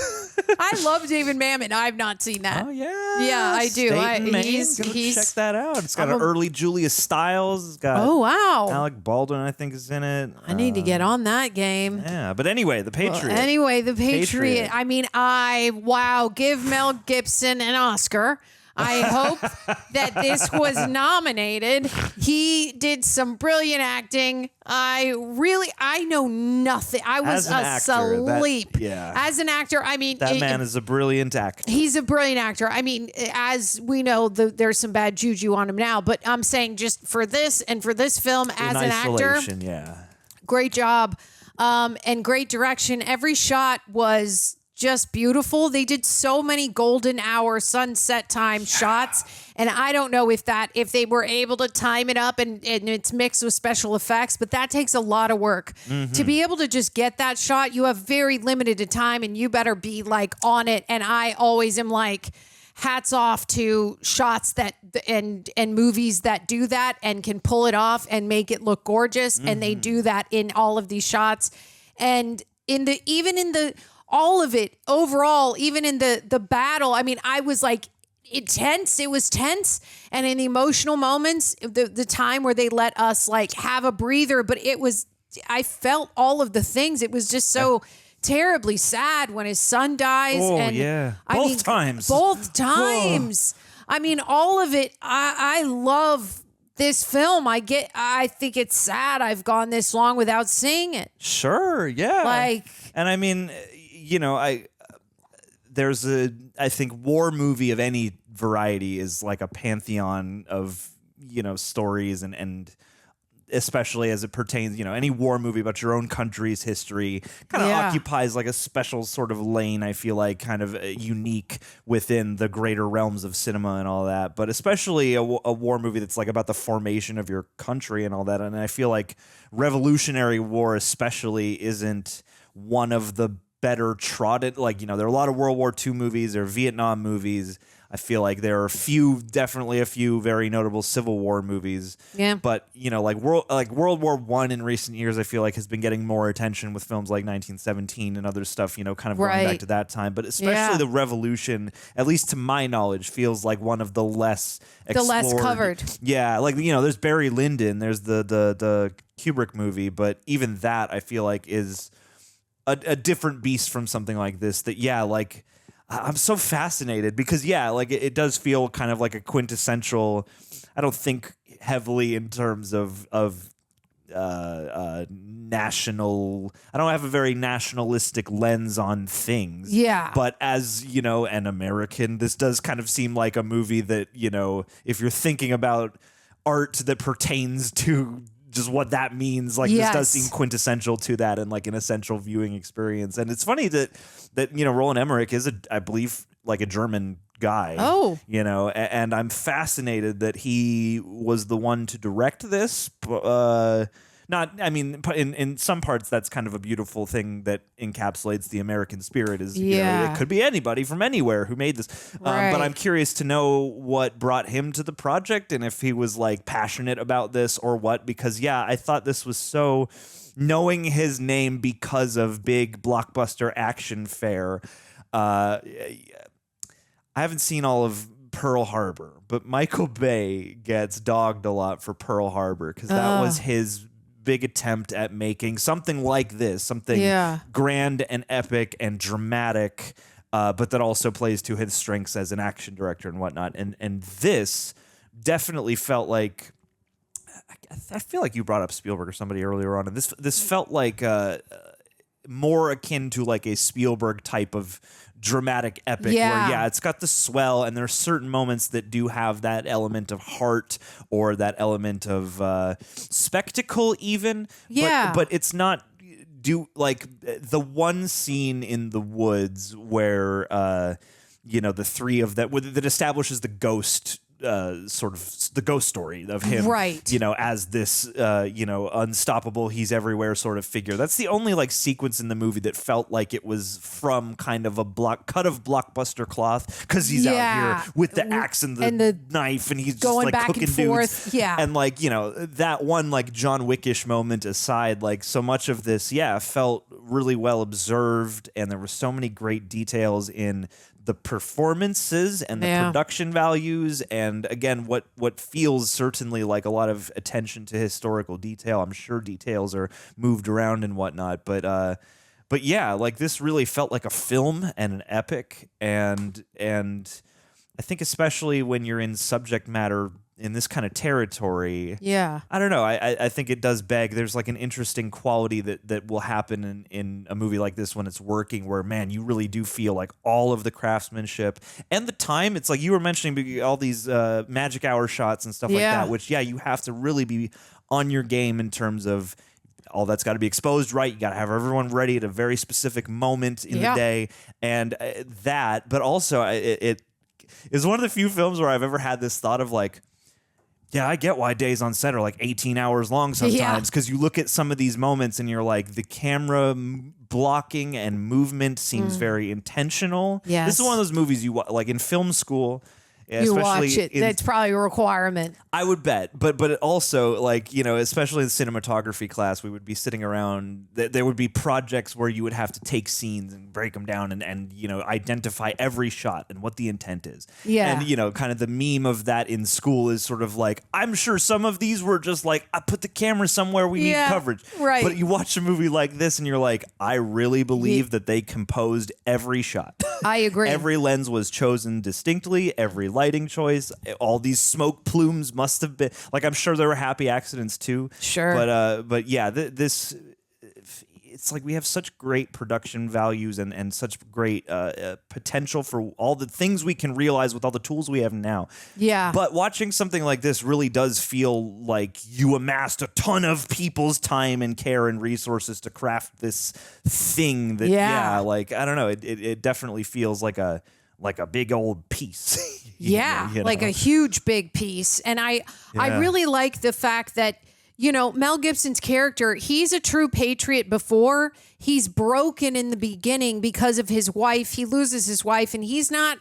I love David Mamet. I've not seen that. Oh yeah. Yeah, I do. He's check that out. It's got an early Julia Stiles. It's got Alec Baldwin, I think, is in it. I need to get on that game. Yeah, but anyway, the Patriot. The Patriot. I mean, give Mel Gibson an Oscar. I hope that this was nominated. He did some brilliant acting. I know nothing. I was asleep. As an actor, that man is a brilliant actor. He's a brilliant actor. As we know, there's some bad juju on him now, but I'm saying just for this and for this film as an actor, great job and great direction. Every shot was just beautiful. They did so many golden hour sunset time shots. And I don't know if they were able to time it up and it's mixed with special effects, but that takes a lot of work. Mm-hmm. To be able to just get that shot, you have very limited time and you better be on it. And I always am hats off to shots that and movies that do that and can pull it off and make it look gorgeous. Mm-hmm. And they do that in all of these shots. And all of it overall, even in the battle, I was tense. It was tense. And in the emotional moments, the time where they let us like have a breather, but I felt all of the things. It was just so terribly sad when his son dies. Oh, and yeah. Both times. Both times. I mean, all of it. I love this film. I think it's sad I've gone this long without seeing it. Sure, yeah. And I mean, there's I think war movie of any variety is like a pantheon of, stories and especially as it pertains, any war movie about your own country's history kind of occupies like a special sort of lane, I feel like, kind of unique within the greater realms of cinema and all that. But especially a war movie that's like about the formation of your country and all that. And I feel like Revolutionary War especially isn't one of the better trodden, there are a lot of World War II movies, there are Vietnam movies. I feel like there are definitely a few very notable Civil War movies. Yeah. But, World War I in recent years, I feel like has been getting more attention with films like 1917 and other stuff, kind of going back to that time. But especially the Revolution, at least to my knowledge, feels like one of the less explored. The less covered. Yeah. There's Barry Lyndon, there's the Kubrick movie, but even that I feel like is a different beast from something like this I'm so fascinated because, it does feel kind of like a quintessential. I don't think heavily in terms of national. I don't have a very nationalistic lens on things. Yeah. But as, an American, this does kind of seem like a movie that, if you're thinking about art that pertains to just what that means, this does seem quintessential to that and like an essential viewing experience. And it's funny that Roland Emmerich is I believe a German guy. Oh. And I'm fascinated that he was the one to direct this. In some parts that's kind of a beautiful thing that encapsulates the American spirit is it could be anybody from anywhere who made this. Right. But I'm curious to know what brought him to the project and if he was passionate about this or what, because I thought this was so, knowing his name because of big blockbuster action fare. I haven't seen all of Pearl Harbor, but Michael Bay gets dogged a lot for Pearl Harbor because that was his big attempt at making something like this, something grand and epic and dramatic, but that also plays to his strengths as an action director and whatnot. And this definitely felt like, I feel like you brought up Spielberg or somebody earlier on, and this felt like more akin to like a Spielberg type of dramatic epic where it's got the swell and there are certain moments that do have that element of heart or that element of spectacle even, but it's not the one scene in the woods where the three of them that establishes the ghost sort of the ghost story of him, right? As this, unstoppable, he's everywhere sort of figure. That's the only sequence in the movie that felt like it was from kind of a cut of blockbuster cloth because he's out here with the axe and the knife and he's going just back cooking and dudes. forth. Yeah, and that one John Wickish moment aside, so much of this, felt really well observed, and there were so many great details in the performances and the production values, and again, what feels certainly like a lot of attention to historical detail. I'm sure details are moved around and whatnot, but this really felt like a film and an epic, and I think especially when you're in subject matter in this kind of territory, I don't know. I think it does beg. There's an interesting quality that will happen in a movie like this when it's working, where man, you really do feel all of the craftsmanship and the time. It's you were mentioning all these magic hour shots and stuff like that, which you have to really be on your game in terms of all that's got to be exposed right. You got to have everyone ready at a very specific moment in the day, and that. But also, it is one of the few films where I've ever had this thought of I get why days on set are 18 hours long sometimes, because you look at some of these moments and you're the camera blocking and movement seems very intentional. Yes. This is one of those movies you in film school. You watch it. That's probably a requirement. I would bet, but it also, like, you know, especially in the cinematography class, we would be sitting around. There would be projects where you would have to take scenes and break them down and you know, identify every shot and what the intent is. Yeah. And you know, kind of the meme of that in school is sort of like, I'm sure some of these were just like, I put the camera somewhere we need coverage. Right. But you watch a movie like this and you're like, I really believe that they composed every shot. I agree. Every lens was chosen distinctly, every lighting choice, all these smoke plumes must have been, like, I'm sure there were happy accidents too. Sure. But yeah, this, it's like we have such great production values and such great potential for all the things we can realize with all the tools we have now. Yeah. But watching something like this really does feel like you amassed a ton of people's time and care and resources to craft this thing that, like, I don't know, it definitely feels like a big old piece. Yeah, you know? like a huge big piece. And I really like the fact that, you know, Mel Gibson's character, he's a true patriot before. He's broken in the beginning because of his wife. He loses his wife and he's not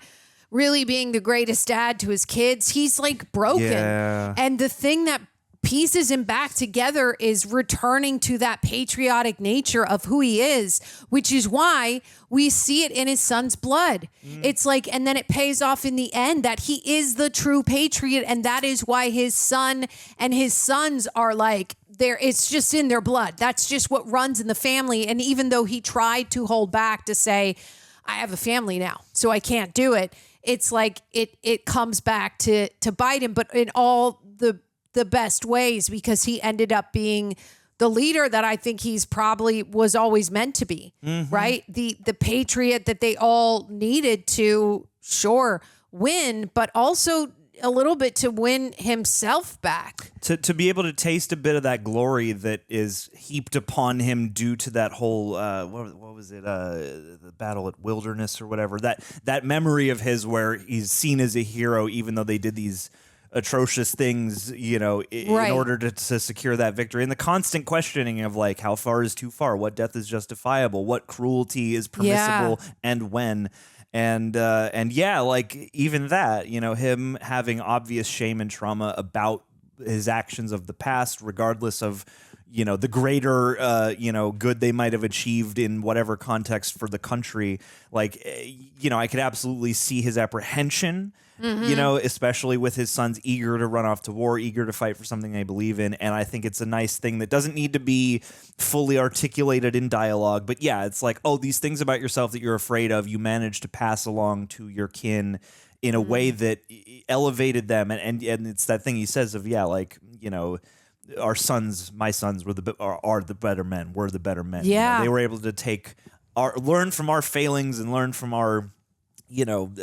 really being the greatest dad to his kids. He's like broken. Yeah. And the thing that pieces him back together is returning to that patriotic nature of who he is, which is why we see it in his son's blood. It's like, and then it pays off in the end that he is the true patriot. And that is why his son and his sons are like, it's just in their blood. That's just what runs in the family. And even though he tried to hold back to say, I have a family now, so I can't do it. It's like, it comes back to bite him, but in all the best ways, because he ended up being the leader that I think he's probably was always meant to be, right? The patriot that they all needed to, sure, win, but also a little bit to win himself back. To be able to taste a bit of that glory that is heaped upon him due to that whole, what was it, the battle at Wilderness or whatever, that memory of his where he's seen as a hero even though they did these atrocious things, you know, in order to secure that victory. And the constant questioning of like, how far is too far? What death is justifiable? What cruelty is permissible and when? And yeah, like even that, you know, him having obvious shame and trauma about his actions of the past, regardless of, you know, the greater, you know, good they might have achieved in whatever context for the country. Like, you know, I could absolutely see his apprehension, you know, especially with his sons eager to run off to war, eager to fight for something they believe in. And I think it's a nice thing that doesn't need to be fully articulated in dialogue. But yeah, it's like, oh, these things about yourself that you're afraid of, you managed to pass along to your kin in a way that elevated them. And it's that thing he says of, yeah, like, you know, our sons, my sons are the better men. We're the better men. Yeah. You know, they were able to learn from our failings and learn from our, you know,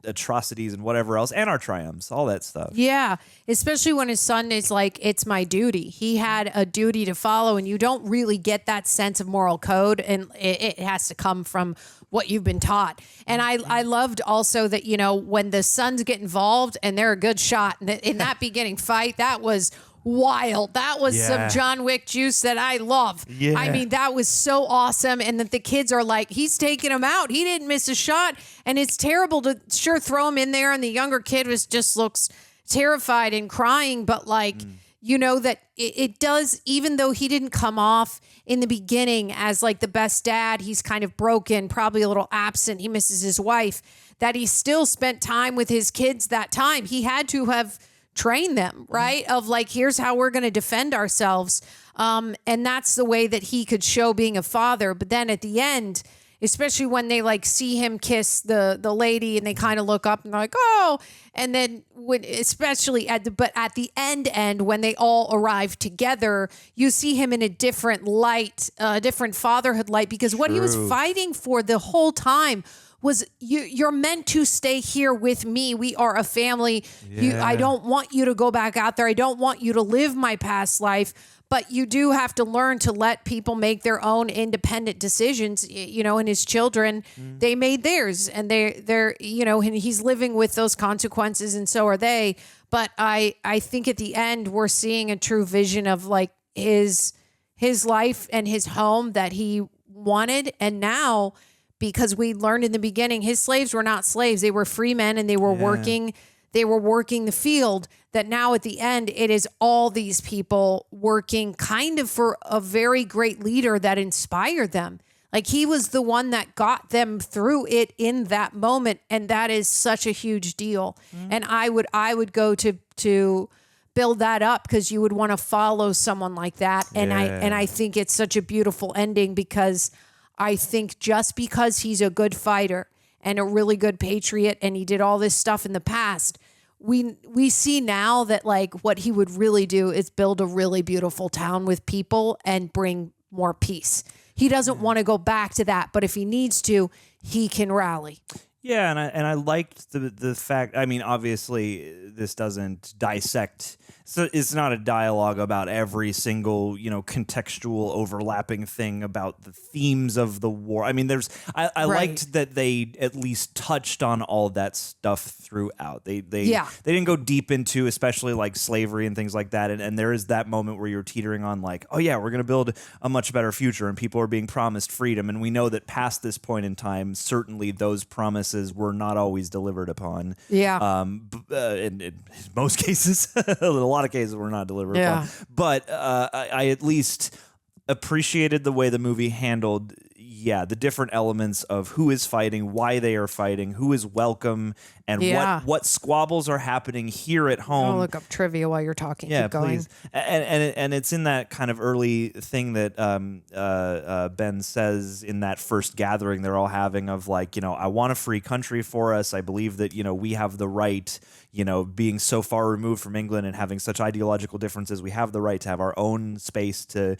atrocities and whatever else, and our triumphs, all that stuff. Yeah, especially when his son is like, it's my duty. He had a duty to follow, and you don't really get that sense of moral code, and it has to come from what you've been taught. And I loved also that, you know, when the sons get involved and they're a good shot in that beginning fight, that was wild. That was some John Wick juice that I love. Yeah. I mean, that was so awesome. And that the kids are like, he's taking him out. He didn't miss a shot. And it's terrible to sure throw him in there. And the younger kid just looks terrified and crying. But like, you know, that it does, even though he didn't come off in the beginning as like the best dad, he's kind of broken, probably a little absent. He misses his wife, that he still spent time with his kids that time. He had to have train them, right? Of like, here's how we're going to defend ourselves. And that's the way that he could show being a father. But then at the end, especially when they like see him kiss the lady and they kind of look up and they're like, oh, and then especially at the end, when they all arrive together, you see him in a different light, different fatherhood light, because what he was fighting for the whole time was you're meant to stay here with me. We are a family. Yeah. I don't want you to go back out there. I don't want you to live my past life, but you do have to learn to let people make their own independent decisions, you know, and his children, they made theirs, and they're, you know, and he's living with those consequences, and so are they. But I think at the end, we're seeing a true vision of like his life and his home that he wanted. And now, because we learned in the beginning his slaves were not slaves. They were free men and they were working the field, that now at the end, it is all these people working kind of for a very great leader that inspired them. Like he was the one that got them through it in that moment. And that is such a huge deal. And I would go to build that up because you would want to follow someone like that. And I think it's such a beautiful ending because I think just because he's a good fighter and a really good patriot and he did all this stuff in the past, we see now that like what he would really do is build a really beautiful town with people and bring more peace. He doesn't want to go back to that, but if he needs to, he can rally. Yeah, and I liked the fact, I mean, obviously this doesn't dissect, so it's not a dialogue about every single, contextual overlapping thing about the themes of the war. I mean, I liked that they at least touched on all that stuff throughout. They didn't go deep into, especially like slavery and things like that. And there is that moment where you're teetering on like, oh yeah, we're going to build a much better future and people are being promised freedom. And we know that past this point in time, certainly those promises were not always delivered upon. Yeah. In most cases, a lot of cases were not delivered upon. But I at least appreciated the way the movie handled the different elements of who is fighting, why they are fighting, who is welcome, and what squabbles are happening here at home. I'll look up trivia while you're talking. Yeah, Keep going. please. And it's in that kind of early thing that Ben says in that first gathering they're all having of like, I want a free country for us. I believe that, we have the right, being so far removed from England and having such ideological differences, we have the right to have our own space to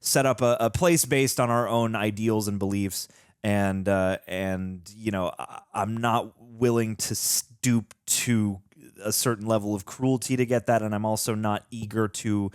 set up a place based on our own ideals and beliefs. And I'm not willing to stoop to a certain level of cruelty to get that. And I'm also not eager to,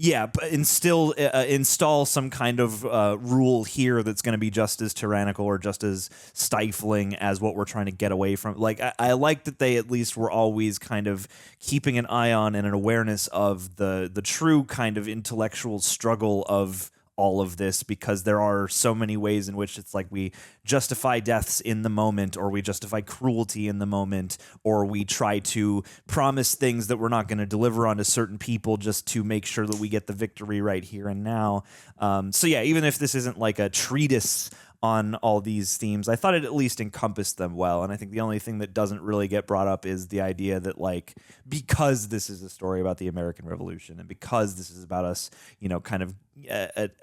install some kind of rule here that's going to be just as tyrannical or just as stifling as what we're trying to get away from. Like, I like that they at least were always kind of keeping an eye on and an awareness of the true kind of intellectual struggle of all of this, because there are so many ways in which it's like we justify deaths in the moment, or we justify cruelty in the moment, or we try to promise things that we're not going to deliver on to certain people just to make sure that we get the victory right here and now. So yeah, even if this isn't like a treatise on all these themes, I thought it at least encompassed them well. And I think the only thing that doesn't really get brought up is the idea that, like, because this is a story about the American Revolution and because this is about us, kind of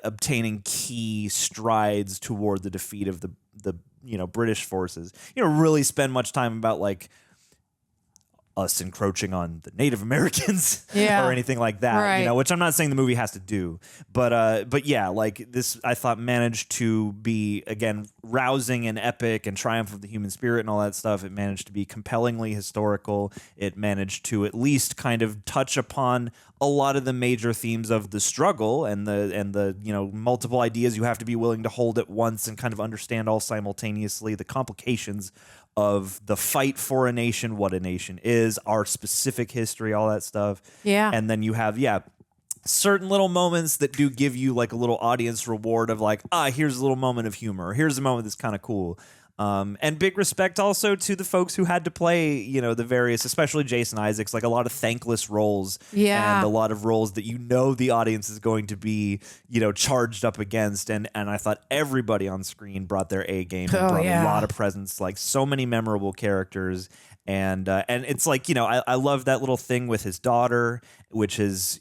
obtaining key strides toward the defeat of the British forces, really spend much time about like us encroaching on the Native Americans or anything like that, which I'm not saying the movie has to do, but yeah, like this, I thought managed to be, again, rousing and epic and triumph of the human spirit and all that stuff. It managed to be compellingly historical. It managed to at least kind of touch upon a lot of the major themes of the struggle and the multiple ideas you have to be willing to hold at once and kind of understand all simultaneously, the complications of the fight for a nation, what a nation is, our specific history, all that stuff. Yeah. And then you have, certain little moments that do give you like a little audience reward of like, here's a little moment of humor. Here's a moment that's kind of cool. And big respect also to the folks who had to play, the various, especially Jason Isaacs, like a lot of thankless roles and a lot of roles that the audience is going to be, charged up against. And I thought everybody on screen brought their A game and brought a lot of presence, like so many memorable characters. And it's like, I love that little thing with his daughter, which is,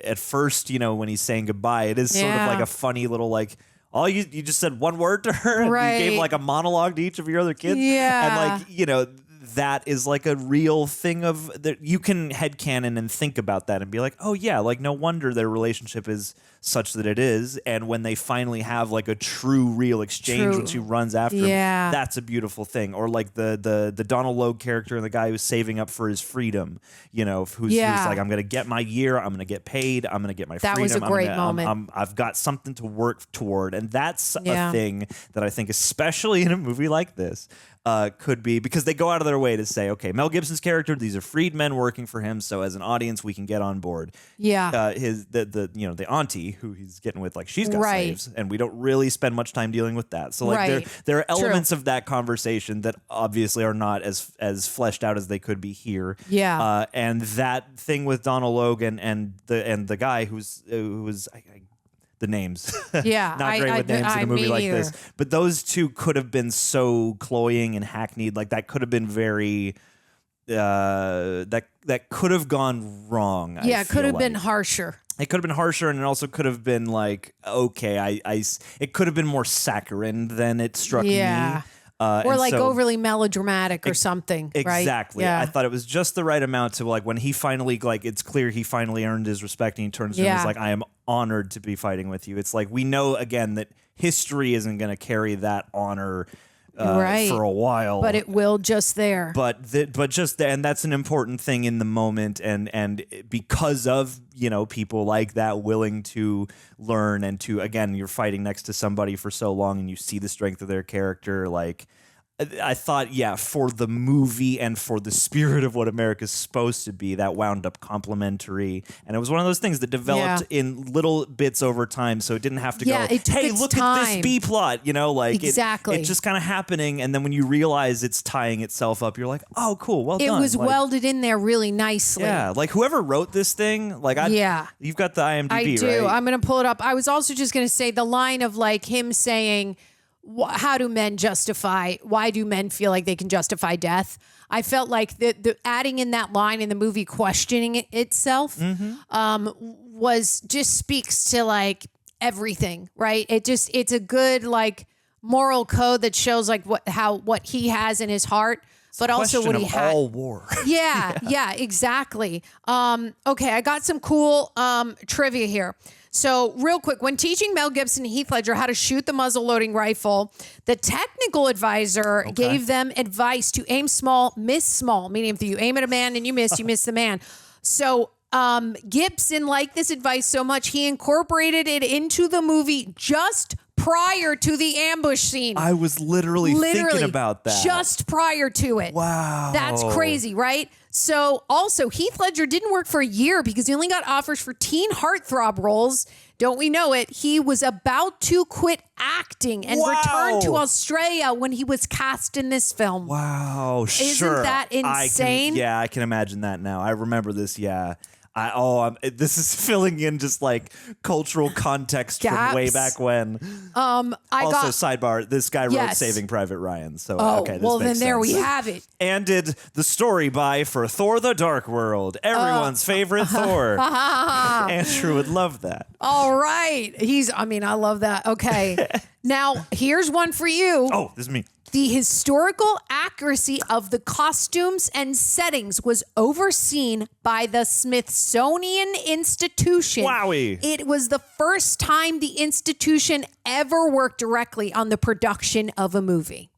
at first, when he's saying goodbye, it is sort of like a funny little like, you just said one word to her. Right. You gave like a monologue to each of your other kids. Yeah. And like, that is like a real thing of that you can headcanon and think about that and be like, oh yeah, like no wonder their relationship is such that it is. And when they finally have like a true real exchange when she runs after him, that's a beautiful thing. Or like the Donald Logue character and the guy who's saving up for his freedom, who's like, I'm going to get my year, I'm going to get paid, I'm going to get my freedom. That was a great moment. I've got something to work toward. And that's a thing that I think, especially in a movie like this, could be, because they go out of their way to say, okay, Mel Gibson's character, these are freed men working for him, so as an audience we can get on board. Yeah. The auntie, who he's getting with, like, she's got slaves, and we don't really spend much time dealing with that. So like there are elements of that conversation that obviously are not as fleshed out as they could be here. Yeah. And that thing with Donald Logan and the guy who was the names. Yeah. Not great with names in a movie like this. But those two could have been so cloying and hackneyed. Like that could have been very that could have gone wrong. Yeah, it could have been harsher. It could have been harsher, and it also could have been like, okay, it could have been more saccharine than it struck me. Or like overly melodramatic or something. Exactly. Right? Yeah. I thought it was just the right amount to like when he finally, like, it's clear he finally earned his respect and he turns to him and is like, I am honored to be fighting with you. It's like, we know again that history isn't going to carry that honor for a while, but it will just there. But just there, and that's an important thing in the moment, and because of people like that willing to learn and to, again, you're fighting next to somebody for so long and you see the strength of their character. Like, I thought, for the movie and for the spirit of what America's supposed to be, that wound up complimentary. And it was one of those things that developed in little bits over time, so it didn't have to go, hey, look at this B plot, like exactly. It's just kind of happening. And then when you realize it's tying itself up, you're like, oh, cool, well done. It was welded in there really nicely. Yeah, like whoever wrote this thing, like you've got the IMDb, I do. right? I'm going to pull it up. I was also just going to say the line of like him saying, why do men feel like they can justify death? I felt like the adding in that line in the movie, questioning it itself, was just speaks to like everything, right? It's a good like moral code that shows like what he has in his heart, but also what he had. All war. Yeah, exactly. Okay, I got some cool trivia here. So real quick, when teaching Mel Gibson and Heath Ledger how to shoot the muzzle-loading rifle, the technical advisor gave them advice to aim small, miss small, meaning if you aim at a man and you miss the man. So Gibson liked this advice so much, he incorporated it into the movie just prior to the ambush scene. I was literally thinking about that. Just prior to it. Wow. That's crazy, right? So also, Heath Ledger didn't work for a year because he only got offers for teen heartthrob roles. Don't we know it? He was about to quit acting and return to Australia when he was cast in this film. Wow, Isn't that insane? I can imagine that now. I remember this, this is filling in just like cultural context from way back when. Sidebar, this guy wrote Saving Private Ryan. So this well, makes then there sense. we have it. And did the story for Thor: The Dark World, everyone's favorite Thor. Andrew would love that. All right. I love that. Okay. Now, here's one for you. Oh, this is me. The historical accuracy of the costumes and settings was overseen by the Smithsonian Institution. Wowie. It was the first time the institution ever worked directly on the production of a movie.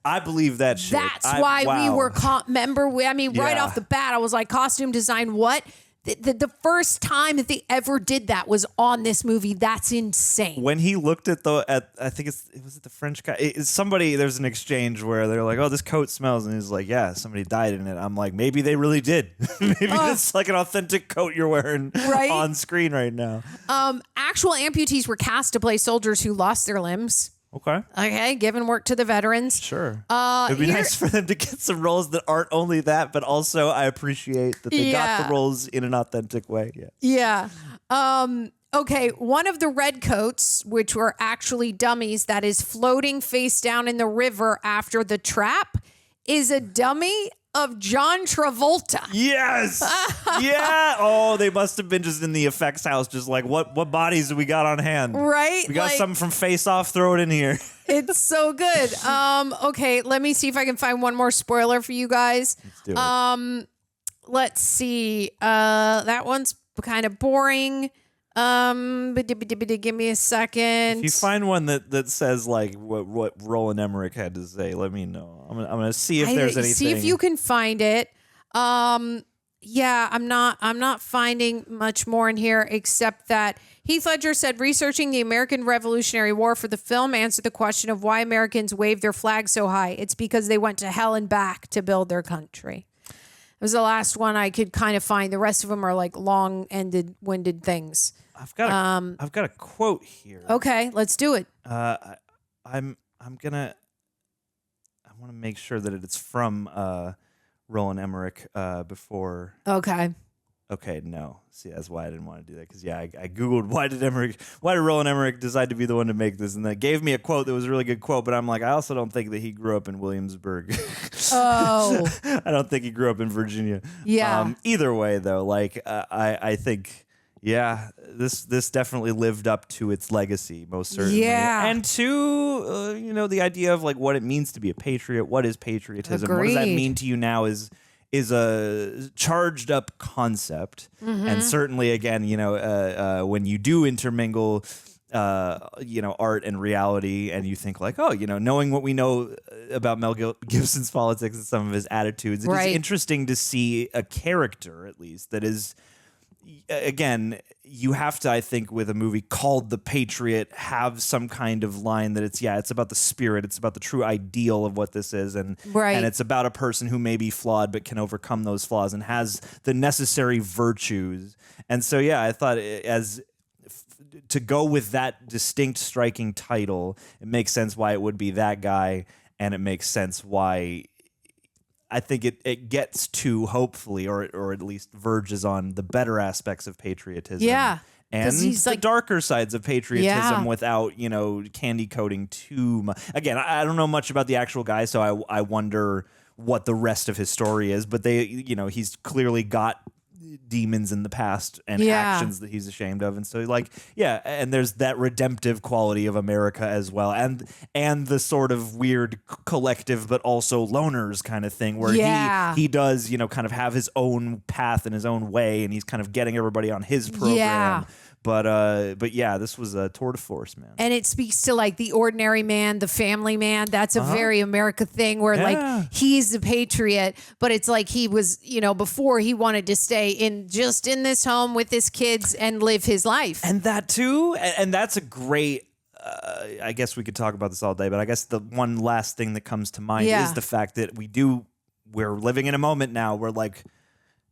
I believe that shit. That's why we were, right off the bat, I was like, costume design, what? The first time that they ever did that was on this movie. That's insane. When he looked at I think was it the French guy? There's an exchange where they're like, oh, this coat smells. And he's like, yeah, somebody died in it. I'm like, maybe they really did. Maybe it's like an authentic coat you're wearing on screen right now. Actual amputees were cast to play soldiers who lost their limbs. Okay, giving work to the veterans. Sure. It'd be nice for them to get some roles that aren't only that, but also I appreciate that they got the roles in an authentic way. Yeah. Okay, one of the redcoats, which were actually dummies, that is floating face down in the river after the trap, is a dummy of John Travolta. Yes. Yeah. Oh, they must have been just in the effects house, just like, what bodies do we got on hand? Right. We got something from Face Off, throw it in here. It's so good. Okay, let me see if I can find one more spoiler for you guys. Let's do it. Let's see. That one's kind of boring. Give me a second. If you find one that says like what Roland Emmerich had to say, let me know. I'm gonna see if there's anything. See if you can find it. Yeah, I'm not finding much more in here except that Heath Ledger said researching the American Revolutionary War for the film answered the question of why Americans wave their flag so high. It's because they went to hell and back to build their country. It was the last one I could kind of find. The rest of them are like long-winded things. I've got a quote here. Okay, let's do it. I want to make sure that it's from Roland Emmerich before. Okay. Okay, no. See, that's why I didn't want to do that. Because, I Googled why did Roland Emmerich decide to be the one to make this? And that gave me a quote that was a really good quote. But I'm like, I also don't think that he grew up in Williamsburg. Oh. I don't think he grew up in Virginia. Yeah. Either way, though, I think, this definitely lived up to its legacy, most certainly. Yeah. And to, the idea of, like, what it means to be a patriot. What is patriotism? Agreed. What does that mean to you now is a charged up concept. Mm-hmm. And certainly, again, when you do intermingle, art and reality, and you think like, knowing what we know about Mel Gibson's politics and some of his attitudes, it is interesting to see a character, at least, that is, again, you have to, I think, with a movie called The Patriot, have some kind of line that it's about the spirit, it's about the true ideal of what this is, and it's about a person who may be flawed but can overcome those flaws and has the necessary virtues. And so, I thought to go with that distinct, striking title, it makes sense why it would be that guy, and it makes sense why I think it gets to, hopefully, or at least verges on the better aspects of patriotism. Yeah. And the darker sides of patriotism without, candy coating too much. Again, I don't know much about the actual guy, so I wonder what the rest of his story is. But he's clearly got demons in the past and actions that he's ashamed of, and so and there's that redemptive quality of America as well, and the sort of weird collective but also loners kind of thing where he does kind of have his own path and his own way, and he's kind of getting everybody on his program. But this was a tour de force, man. And it speaks to like the ordinary man, the family man. That's a very America thing where like he's the patriot, but it's like he was, before he wanted to stay in this home with his kids and live his life. And that too, and that's a great, I guess we could talk about this all day, but I guess the one last thing that comes to mind is the fact that we're living in a moment now where like,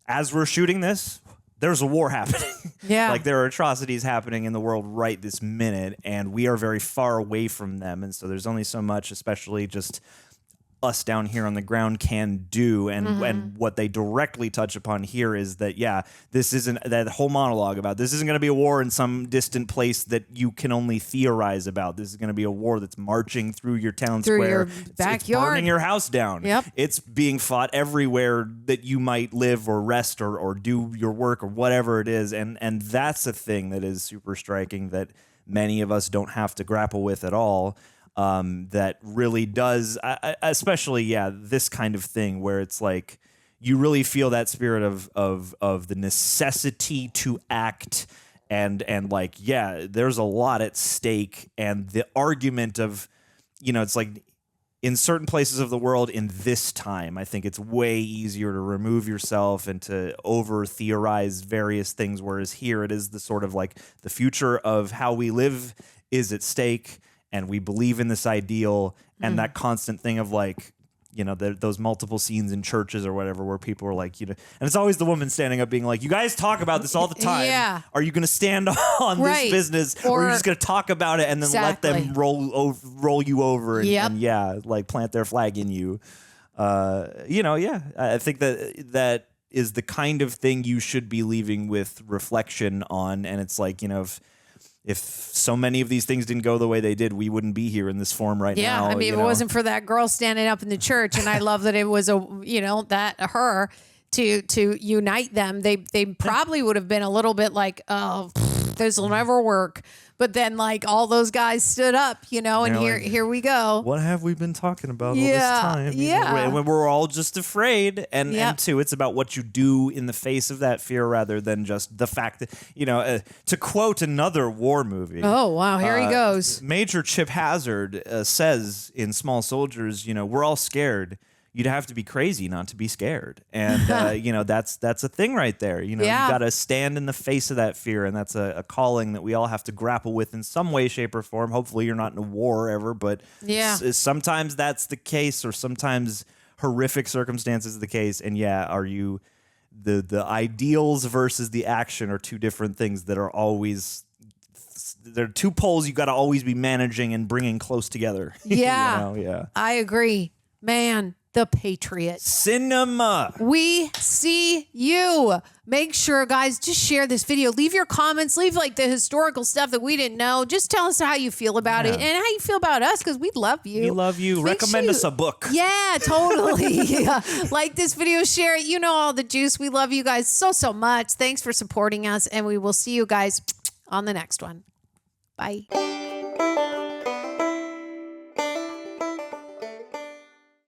as we're shooting this, there's a war happening. Yeah. Like there are atrocities happening in the world right this minute, and we are very far away from them. And so there's only so much, especially just us down here on the ground, can do. And what they directly touch upon here is that, this isn't that whole monologue about this isn't going to be a war in some distant place that you can only theorize about. This is going to be a war that's marching through your town through square. your backyard. It's burning your house down. Yep. It's being fought everywhere that you might live or rest or do your work or whatever it is. And that's a thing that is super striking that many of us don't have to grapple with at all. That really does, especially, this kind of thing where it's like you really feel that spirit of the necessity to act and like, there's a lot at stake, and the argument of, it's like in certain places of the world in this time, I think it's way easier to remove yourself and to over theorize various things, whereas here it is the sort of like the future of how we live is at stake. And we believe in this ideal, and that constant thing of like, those multiple scenes in churches or whatever where people are like, and it's always the woman standing up being like, you guys talk about this all the time. Yeah. Are you going to stand on this business, or are you just going to talk about it and then let them roll you over and like plant their flag in you? I think that is the kind of thing you should be leaving with reflection on. And it's like, if so many of these things didn't go the way they did, we wouldn't be here in this form right now. Yeah, I mean, if it wasn't for that girl standing up in the church, and I love that it was her to unite them, they probably would have been a little bit like, oh, this will never work. But then, like, all those guys stood up, and here we go. What have we been talking about all this time? When we're all just afraid. And two, it's about what you do in the face of that fear rather than just the fact that, to quote another war movie. Oh, wow. Here he goes. Major Chip Hazard says in Small Soldiers, we're all scared. You'd have to be crazy not to be scared. And, that's a thing right there. You got to stand in the face of that fear. And that's a calling that we all have to grapple with in some way, shape, or form. Hopefully you're not in a war ever, but sometimes that's the case, or sometimes horrific circumstances is the case. And are you the ideals versus the action are two different things that are always. There are two poles you got to always be managing and bringing close together. Yeah, yeah. I agree, man. The Patriot. Cinema. We see you. Make sure, guys, just share this video. Leave your comments. Leave like the historical stuff that we didn't know. Just tell us how you feel about it and how you feel about us because we love you. We love you. Recommend us a book. Yeah, totally. Yeah. Like this video, share it. You know all the juice. We love you guys so much. Thanks for supporting us. And we will see you guys on the next one. Bye.